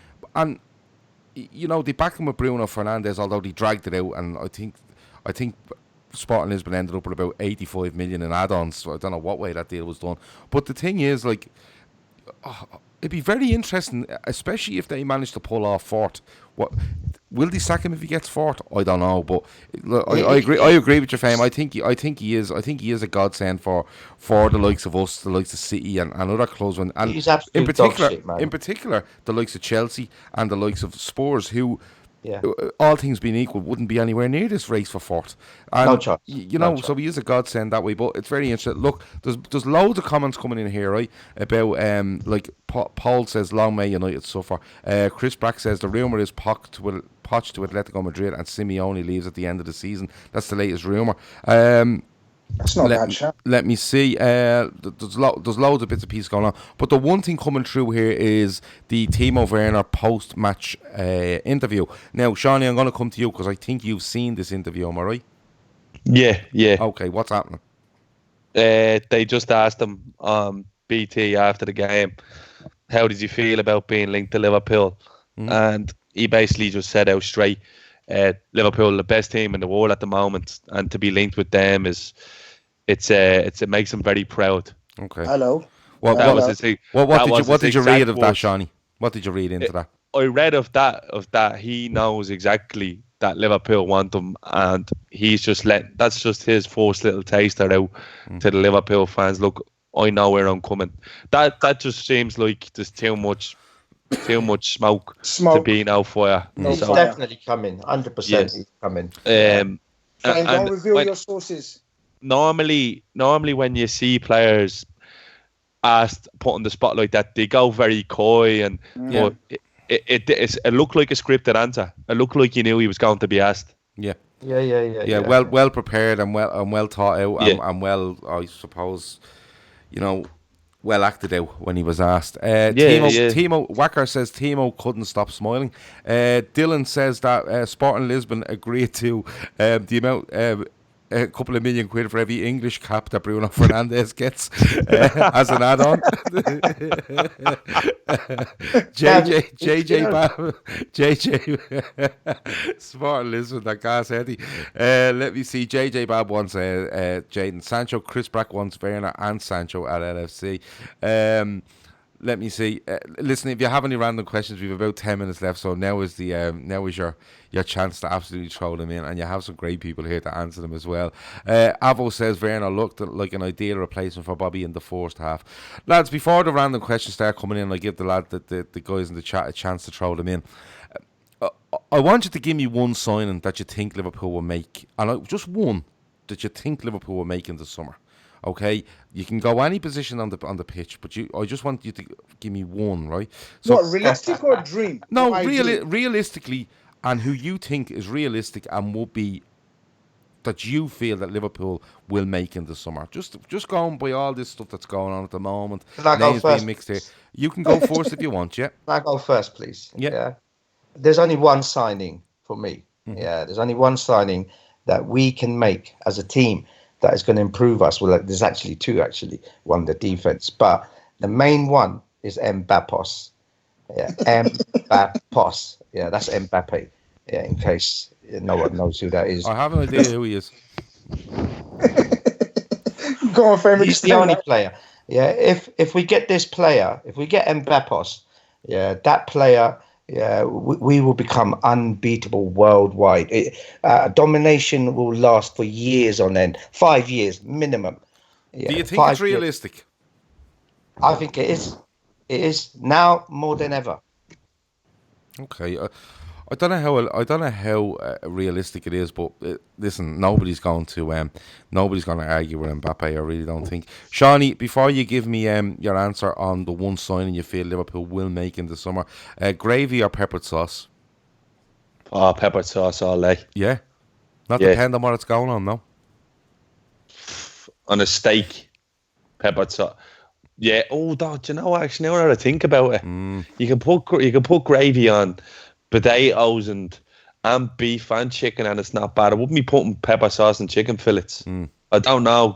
they backed him with Bruno Fernandes, although they dragged it out, and I think Sporting Lisbon ended up with about 85 million in add-ons. So I don't know what way that deal was done. But the thing is, like, it'd be very interesting, especially if they manage to pull off fourth. What will they sack him if he gets fourth? I don't know, but I agree. I agree with your fame. I think he is a godsend for the likes of us, the likes of City and other clubs. And he's absolute dog shit, man. In particular, the likes of Chelsea and the likes of Spurs, who Yeah. all things being equal, wouldn't be anywhere near this race for fourth. And, No chance. You know, so he is a godsend that way. But it's very interesting. Look, there's loads of comments coming in here, right? About like Paul says, long may United suffer. Chris Brack says the rumour is Poch to Atletico Madrid and Simeone leaves at the end of the season. That's the latest rumour. That's not a bad shot. Let me see. There's loads of bits and pieces going on. But the one thing coming through here is the Timo Werner post-match interview. Now, Seany, I'm going to come to you because I think you've seen this interview, am I right? Yeah. Okay, what's happening? They just asked him on BT after the game, how did you feel about being linked to Liverpool? And he basically just said out straight, Liverpool, the best team in the world at the moment, and to be linked with them it makes him very proud. Okay. Hello. What did you read of that, Seany? What did you read into that? I read of that he knows exactly that Liverpool want him, and he's just that's just his first little taster out to the Liverpool fans. Look, I know where I'm coming. That just seems like there's too much smoke to be now for you. He's definitely coming, 100%. He's coming. Don't reveal your sources. Normally, when you see players asked put on the spot like that, they go very coy, and but it looked like a scripted answer. It looked like he knew he was going to be asked. Yeah. Yeah. Well prepared and well thought out and well, I suppose, well acted out when he was asked. Timo Wacker says Timo couldn't stop smiling. Dylan says that Sporting Lisbon agreed to the amount. A couple of $1 million for every English cap that Bruno Fernandes gets as an add-on. JJ Smart Lisbon, that gas Eddie. Let me see. JJ Bab wants Jadon Sancho. Chris Brack wants Werner and Sancho at LFC. Let me see. Listen, if you have any random questions, we have about 10 minutes left. So now is your chance to absolutely throw them in, and you have some great people here to answer them as well. Avo says Werner looked like an ideal replacement for Bobby in the first half. Lads, before the random questions start coming in, I give the guys in the chat a chance to throw them in. I want you to give me one signing that you think Liverpool will make, and just one that you think Liverpool will make in the summer. Okay, you can go any position on the pitch, but I just want you to give me one, right? So, what, realistic or dream? No, realistically, and who you think is realistic and will be that you feel that Liverpool will make in the summer. Just going by all this stuff that's going on at the moment. Can I go first? Being mixed here. You can go first if you want, yeah. Can I go first, please? Yeah. There's only one signing for me. Yeah, there's only one signing that we can make as a team that is going to improve us. Well, there's actually two, one the defense, but the main one is Mbappé. Yeah, Mbappé. Yeah, that's Mbappe. Yeah, in case no one knows who that is. I have an idea who he is. Go on, Femi. He's the only player. Yeah, if we get this player, if we get Mbappé, that player. Yeah, we will become unbeatable worldwide. Domination will last for years on end, 5 years minimum. Yeah, do you think it's realistic? I think it is. It is now more than ever. Okay, I don't know how realistic it is, but listen, nobody's going to argue with Mbappe. I really don't think. Seany, before you give me your answer on the one signing you feel Liverpool will make in the summer, gravy or peppered sauce? Oh, peppered sauce all day. Yeah, depend on what it's going on, no. On a steak, peppered sauce. Yeah. Oh, do you know? Actually, now that I think about it, you can put gravy on potatoes and beef and chicken, and it's not bad. I wouldn't be putting pepper sauce and chicken fillets. I don't know.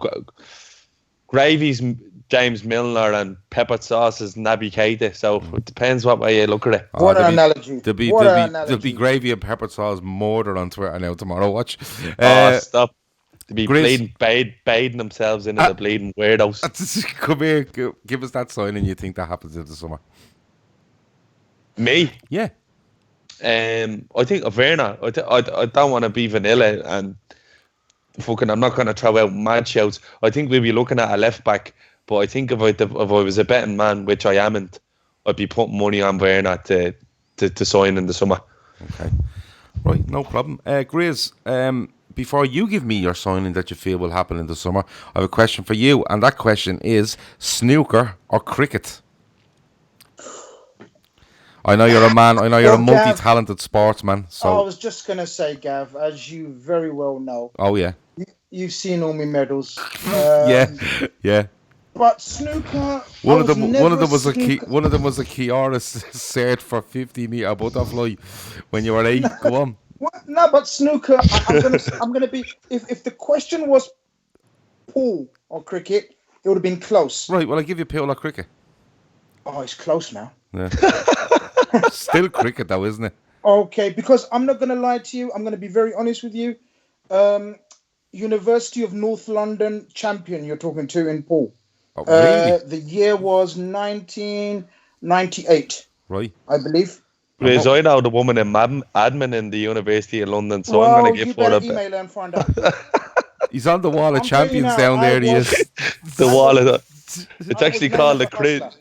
Gravy's James Milner and pepper sauce is Naby Keita, so it depends what way you look at it. What an analogy. There'll be gravy and pepper sauce murder on Twitter now tomorrow. Watch. Stop. To be bathing themselves into the bleeding weirdos. Come here, give us that sign, and you think that happens in the summer? Me? Yeah. I think of Werner. I don't want to be vanilla and fucking. I'm not going to throw out mad shouts. I think we'll be looking at a left back. But I think if I was a betting man, which I amn't, I'd be putting money on Werner to sign in the summer. Okay. Right, no problem. Grizz, before you give me your signing that you feel will happen in the summer, I have a question for you, and that question is snooker or cricket? I know you're a man. I know you're a multi-talented sportsman. So I was just gonna say, Gav, as you very well know. Oh yeah. You've seen all my medals. Yeah. But snooker. One of them was a Kiara cert for 50-meter butterfly when you were 8. Go on. What? No, but snooker. I'm gonna be. If the question was pool or cricket, it would have been close. Right. Well, I give you pool or cricket. Oh, it's close now. Yeah. Still cricket though, isn't it? Okay, because I'm not going to lie to you. I'm going to be very honest with you. University of North London champion you're talking to in pool. Oh, really? The year was 1998. Right. I believe. Grizz, I know the woman in admin in the University of London, so well, I'm going to give her a email her and find out. He's on the wall of champions down there. He is. The wall of it's actually called the Grizz.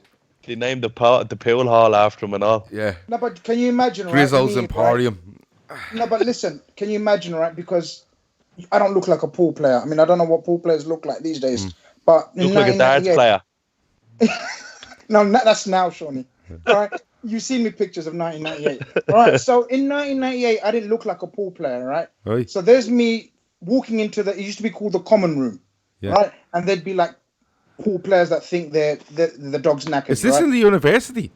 They named the pool hall after him and all. Yeah. No, but can you imagine, Grizzos Emporium. Right? No, but listen, can you imagine, right? Because I don't look like a pool player. I mean, I don't know what pool players look like these days. But look like a darts player. No, that's now, Shawnee. All right. You've seen me pictures of 1998. All right. So in 1998, I didn't look like a pool player, right? Right. So there's me walking into it used to be called the common room, right? And there'd be like pool players that think they're the dog's knackers. Is this in the university?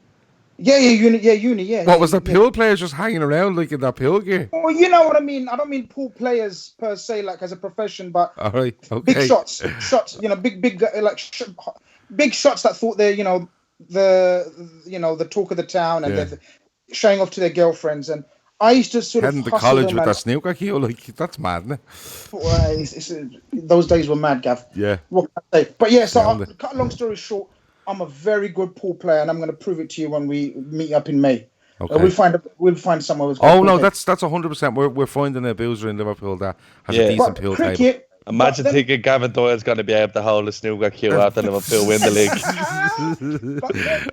Yeah, uni. What was the pool players just hanging around like in that pool gear? Well, you know what I mean. I don't mean pool players per se, like as a profession, but all right, okay. Big shots. You know, big shots that thought they're the talk of the town and they're showing off to their girlfriends. And I used to sort heading of to college with a snooker cue, like that's mad, isn't it? Well, those days were mad, Gav. Yeah. What can I say? But yeah, so cut a long story short, I'm a very good pool player, and I'm going to prove it to you when we meet up in May. Okay. We'll find someone who's. Oh no, that's 100%. We're finding a boozer in Liverpool that has a decent pool table. Imagine thinking Gavin Doyle's going to be able to hold a snooker queue after Liverpool win the league.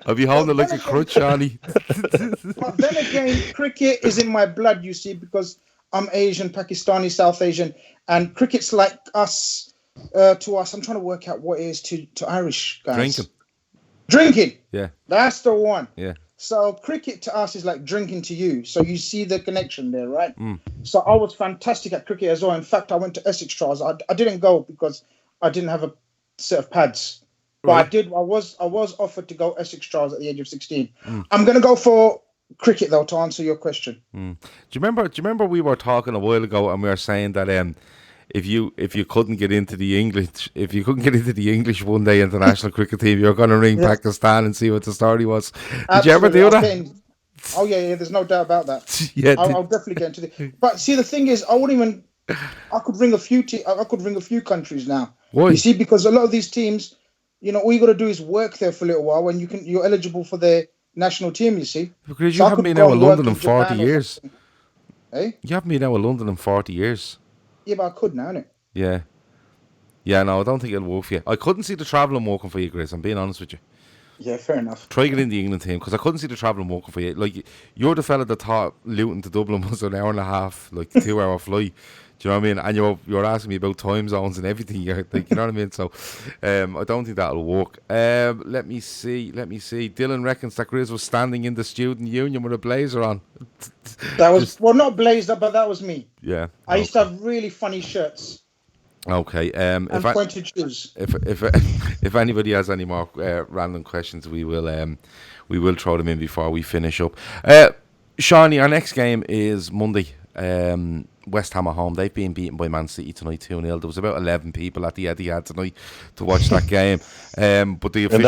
I'll be holding it like a crutch, Charlie. But then again, cricket is in my blood, you see, because I'm Asian, Pakistani, South Asian, and cricket's like us to us. I'm trying to work out what it is to Irish guys. Drinking. Yeah. That's the one. Yeah. So cricket to us is like drinking to you. So you see the connection there, right? So I was fantastic at cricket as well. In fact, I went to Essex trials. I didn't go because I didn't have a set of pads. But I did. I was offered to go Essex trials at the age of 16. I'm going to go for cricket though to answer your question. Do you remember we were talking a while ago and we were saying that if you couldn't get into the English one day international cricket team, you're going to ring Pakistan and see what the story was. Did you ever do that? Oh yeah, there's no doubt about that. Yeah, I'll definitely get into it. But see, the thing is, I could ring a few countries now. Why? You see, because a lot of these teams, all you got to do is work there for a little while when you're eligible for their national team. You see, because you haven't been out of London in 40 years. Hey, you haven't been out of London in 40 years. Yeah, but I could now, innit? Yeah. Yeah, no, I don't think it'll work for you. I couldn't see the travelling working for you, Grizz. I'm being honest with you. Yeah, fair enough. Try getting in the England team, because I couldn't see the travelling working for you. Like, you're the fella that thought Luton to Dublin was an hour and a half, like 2-hour flight. Do you know what I mean? And you're asking me about time zones and everything. You're like, you know what I mean? So, I don't think that'll work. Let me see. Dylan reckons that Grizz was standing in the student union with a blazer on. That was not blazed up, but that was me. Yeah. I used to have really funny shirts. Okay. And pointed shoes. If anybody has any more random questions, we will throw them in before we finish up. Shawnee, our next game is Monday. West Ham at home. They've been beaten by Man City tonight 2-0. There was about 11 people at the Etihad tonight to watch that game. But the official, and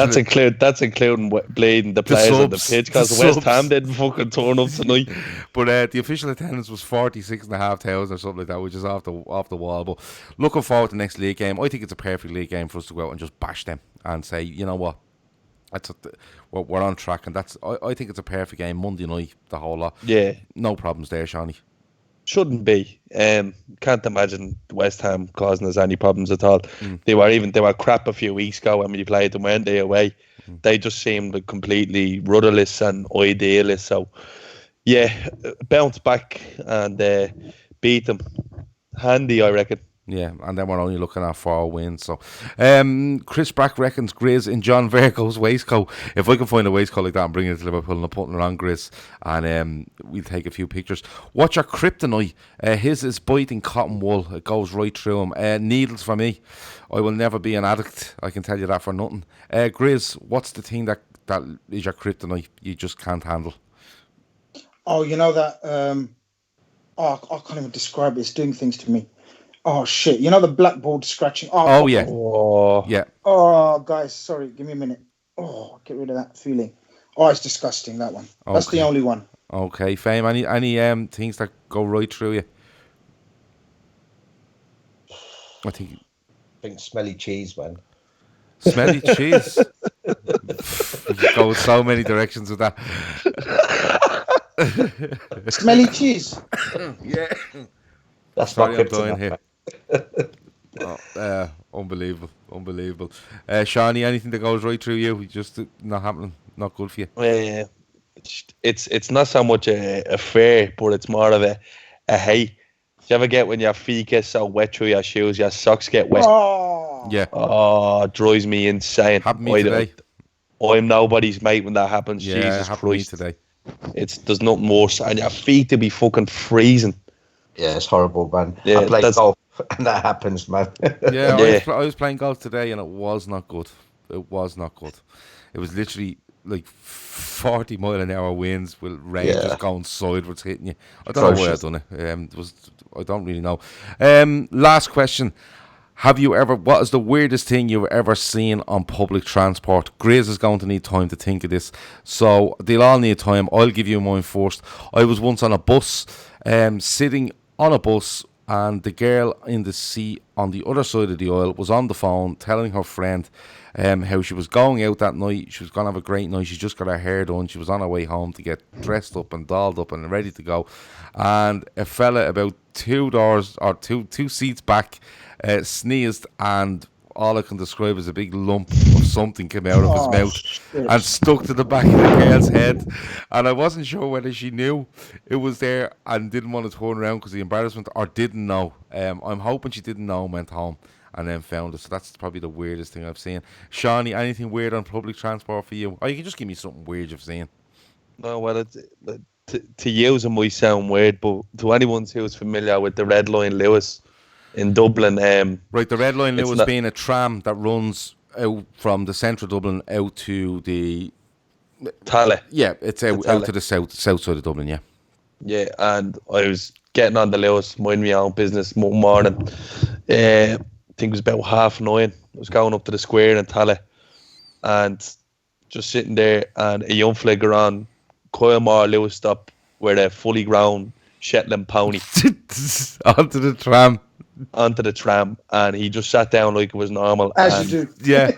that's including bleeding the players on the pitch, because West Ham didn't fucking turn up tonight. But the official attendance was 46,500 or something like that, which is off the wall. But looking forward to the next league game. I think it's a perfect league game for us to go out and just bash them and say, you know what, we're on track, and I think it's a perfect game Monday night, the whole lot. Yeah, no problems there, Shawnee. Shouldn't be. Can't imagine West Ham causing us any problems at all. They were crap a few weeks ago when we played them, Wednesday away. They just seemed completely rudderless and idealist. So Yeah, bounce back and beat them. Handy, I reckon. Yeah, and then we're only looking at 4 wins. So, Chris Brack reckons Grizz in John Verco's waistcoat. If I can find a waistcoat like that and bring it to Liverpool and I'm putting it on Grizz, and we'll take a few pictures. What's your kryptonite? His is biting cotton wool. It goes right through him. Needles for me. I will never be an addict. I can tell you that for nothing. Grizz, what's the thing that is your kryptonite you just can't handle? Oh, you know that. I can't even describe it. It's doing things to me. Oh shit! You know the blackboard scratching. Oh yeah. Oh Yeah. Oh guys, sorry. Give me a minute. Oh, get rid of that feeling. Oh, it's disgusting. That one. Okay. That's the only one. Okay, Fame. Any things that go right through you? I think smelly cheese, man. Smelly cheese. Go so many directions with that. Smelly cheese. Yeah. That's Sorry, not I'm dying here. Unbelievable. Shawnee, anything that goes right through you, just not happening, not good for you. It's not so much a fear, but it's more of a hate. Do you ever get when your feet get so wet through your shoes, your socks get wet? Oh. Yeah. Oh, it drives me insane. Happened to me today. I'm nobody's mate when that happens. Yeah, Jesus happened Christ. To me today. There's nothing worse, and your feet to be fucking freezing. Yeah, it's horrible, man. Yeah, I play golf, and that happens, man. Yeah, Yeah. I was playing golf today, and it was not good. It was literally like 40-mile-an-hour winds with rain just going sideways hitting you. I don't know why I done it. I don't really know. Last question. What is the weirdest thing you've ever seen on public transport? Grizz is going to need time to think of this, so they'll all need time. I'll give you mine first. I was once on a bus, sitting on a bus, and the girl in the seat on the other side of the aisle was on the phone telling her friend how she was going out that night. She was going to have a great night. She just got her hair done. She was on her way home to get dressed up and dolled up and ready to go. And a fella about two seats back sneezed, and all I can describe is a big lump of something came out of his mouth and stuck to the back of the girl's head. And I wasn't sure whether she knew it was there and didn't want to turn around because of the embarrassment, or didn't know. I'm hoping she didn't know and went home and then found it. So that's probably the weirdest thing I've seen. Shawnee, anything weird on public transport for you? Or you can just give me something weird you've seen. No, well, to use it might sound weird, but to anyone who's familiar with the Red Line Lewis in Dublin, right, the Red Line Lewis being a tram that runs out from the centre of Dublin out to the Tala. Yeah, it's out to the south side of Dublin. Yeah. Yeah, and I was getting on the Lewis, minding my own business one morning. I think it was about 9:30. I was going up to the square in Tala, and just sitting there, and a young figure on Coilmore Lewis stop where the fully grown Shetland pony onto the tram, and he just sat down like it was normal. As you do. Yeah.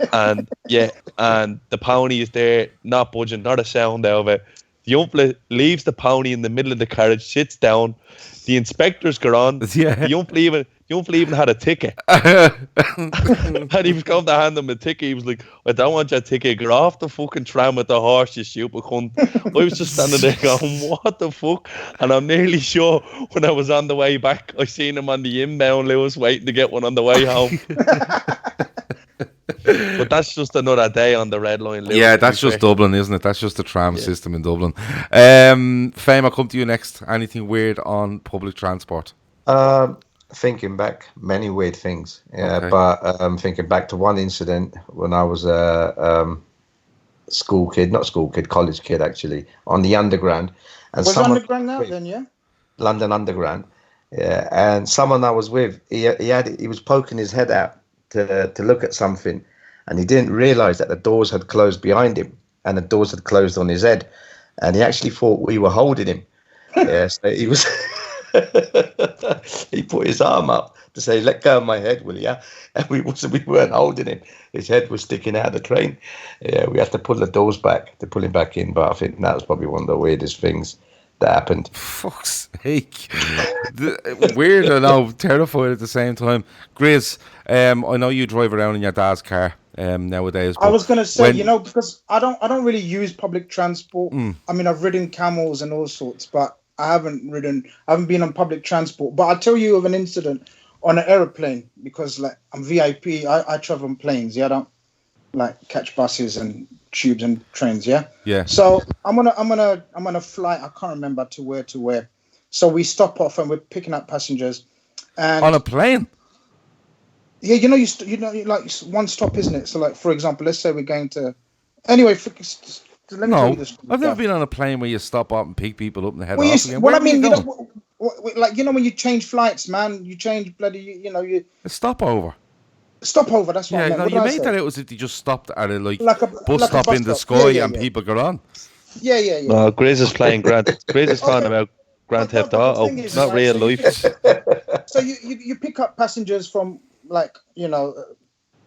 and the pony is there, not budging, not a sound out of it. The young fella leaves the pony in the middle of the carriage, sits down. The inspectors got on. Yeah. The young fella even had a ticket. And he was going to hand him a ticket. He was like, I don't want your ticket. Get off the fucking tram with the horse, you stupid cunt. I was just standing there going, what the fuck? And I'm nearly sure when I was on the way back, I seen him on the inbound Lewis waiting to get one on the way home. But that's just another day on the Red Line Lewis. Yeah, that's just Dublin, isn't it? That's just the tram system in Dublin. Fame, I'll come to you next. Anything weird on public transport? Thinking back, many weird things. Yeah, okay. But thinking back to one incident when I was a college kid actually, on the Underground. And was Underground now then, yeah? London Underground. Yeah, and someone I was with, he was poking his head out to look at something, and he didn't realise that the doors had closed behind him and the doors had closed on his head, and he actually thought we were holding him. Yeah, so he was. He put his arm up to say, "Let go of my head, will ya?" And we weren't holding him. His head was sticking out of the train. Yeah, we had to pull the doors back to pull him back in. But I think that was probably one of the weirdest things that happened. Fuck's sake. Weird and terrifying at the same time. Grizz, I know you drive around in your dad's car. nowadays. I But was gonna say, when- because I don't really use public transport. I mean, I've ridden camels and all sorts, but I haven't been on public transport. But I'll tell you of an incident on an aeroplane, because like I'm VIP. I travel on planes. Yeah, I don't like catch buses and tubes and trains. Yeah. Yeah. So I'm on a flight. I can't remember to where. So we stop off and we're picking up passengers. And on a plane? yeah, you like one stop, isn't it? So like, for example, let's say we're going to. Anyway, let me tell No, you this. I've never been on a plane where you stop up and pick people up and head Well, off again. well, Where I mean, were you going? like when you change flights, man, you change bloody, you A stopover. stop over. That's what I Yeah, meant. no, What you did I made say? that out as if they just stopped at a Like a bus like a stop bus in the stop. sky Yeah, and yeah. people got on. Yeah. No, Grizz is playing Grizz is talking about Grand But Theft the Auto, thing is, not right, real so you life. So you pick up passengers from like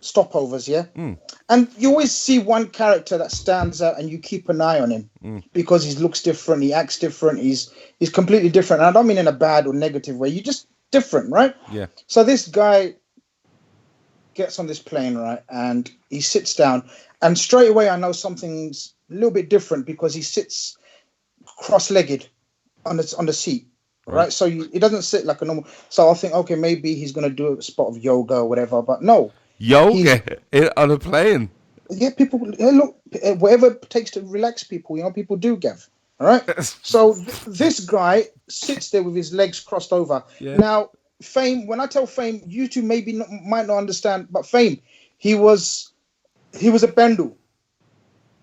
stopovers, yeah, and you always see one character that stands out, and you keep an eye on him because he looks different, he acts different, he's completely different. And I don't mean in a bad or negative way. You're just different, right? Yeah. So this guy gets on this plane, right, and he sits down, and straight away I know something's a little bit different because he sits cross-legged on the seat. Right, so he doesn't sit like a normal. So I think, okay, maybe he's gonna do a spot of yoga or whatever. But no, yoga on a plane. Yeah, people look, whatever it takes to relax people. People do, Gav. All right. So this guy sits there with his legs crossed over. Yeah. Now, Fame. When I tell Fame, you two might not understand, but Fame, he was a Bendu.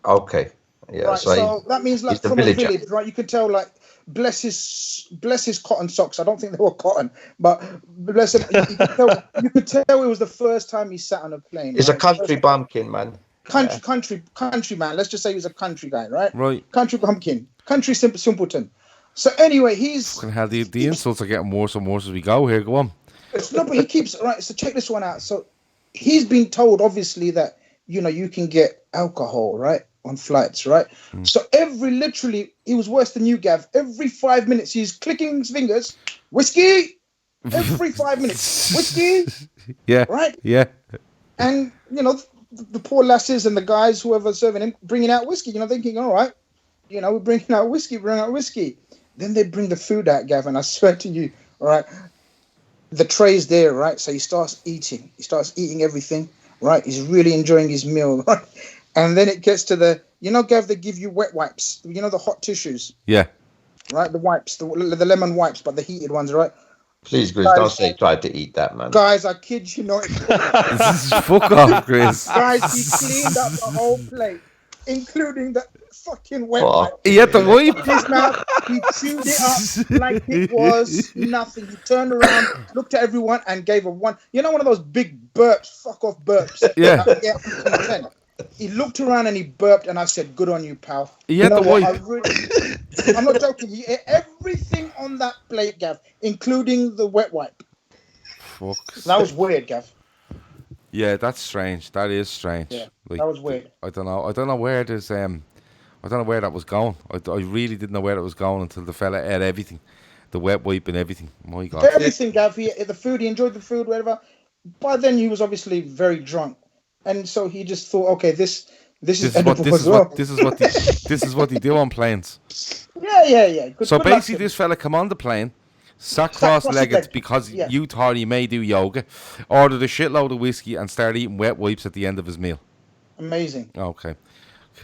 Okay. Yeah. Right. So that means like from a village, right? You can tell like. Bless his cotton socks. I don't think they were cotton, but bless him. You could tell it was the first time he sat on a plane. He's a country bumpkin, man. Country man. Let's just say he's a country guy, right? Right. Country bumpkin. Country simpleton. So anyway, the insults are getting worse and worse as we go here. Go on. No, but he keeps right. So check this one out. So he's been told, obviously, that you can get alcohol, right? On flights, right? So literally, he was worse than you, Gav. Every 5 minutes, he's clicking his fingers. Whiskey! Every 5 minutes. Whiskey! Yeah. Right? Yeah. And, the poor lasses and the guys, whoever's serving him, bringing out whiskey, thinking, all right, we're bringing out whiskey. Then they bring the food out, Gav, and I swear to you, all right, the tray's there, right? So he starts eating. He starts eating everything, right? He's really enjoying his meal, right? And then it gets to Gav, they give you wet wipes. The hot tissues. Yeah. Right? The wipes, the lemon wipes, but the heated ones, right? Please, Grizz, don't say he tried to eat that, man. Guys, I kid you not. Fuck off, Grizz. Guys, he cleaned up the whole plate, including the fucking wet wipe. He had the wipe? His mouth, he chewed it up like it was nothing. He turned around, looked at everyone, and gave a one. One of those big burps, fuck off burps. Yeah. He looked around and he burped, and I said, "Good on you, pal." He had the wipe. I'm not joking. He ate everything on that plate, Gav, including the wet wipe. Fuck. That was weird, Gav. Yeah, that's strange. That is strange. Yeah, that was weird. I don't know where this. I don't know where that was going. I really didn't know where it was going until the fella ate everything, the wet wipe and everything. My God. Everything, Gav. He ate the food. He enjoyed the food, whatever. By then, he was obviously very drunk. And so he just thought, okay, this is edible as well. This is what they do on planes. Yeah. So basically, this fella come on the plane, sat cross-legged because you thought he may do yoga, ordered a shitload of whiskey and started eating wet wipes at the end of his meal. Amazing. Okay.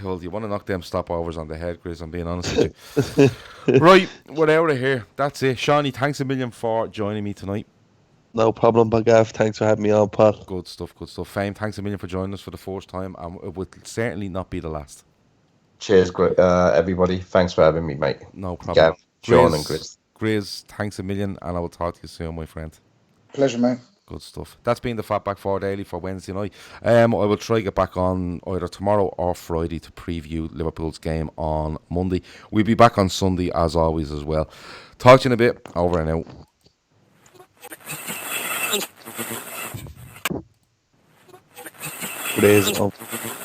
Cool. You want to knock them stopovers on the head, Grizz, I'm being honest with you. Right, we're out of here. That's it. Shawnee, thanks a million for joining me tonight. No problem, Bagav. Thanks for having me on, Pat. Good stuff. Fame, thanks a million for joining us for the first time, and it would certainly not be the last. Cheers, everybody. Thanks for having me, mate. No problem. Gav, Sean and Grizz. Grizz, thanks a million, and I will talk to you soon, my friend. Pleasure, mate. Good stuff. That's been the Fatback 4 Daily for Wednesday night. I will try to get back on either tomorrow or Friday to preview Liverpool's game on Monday. We'll be back on Sunday, as always, as well. Talk to you in a bit. Over and out. Grizz.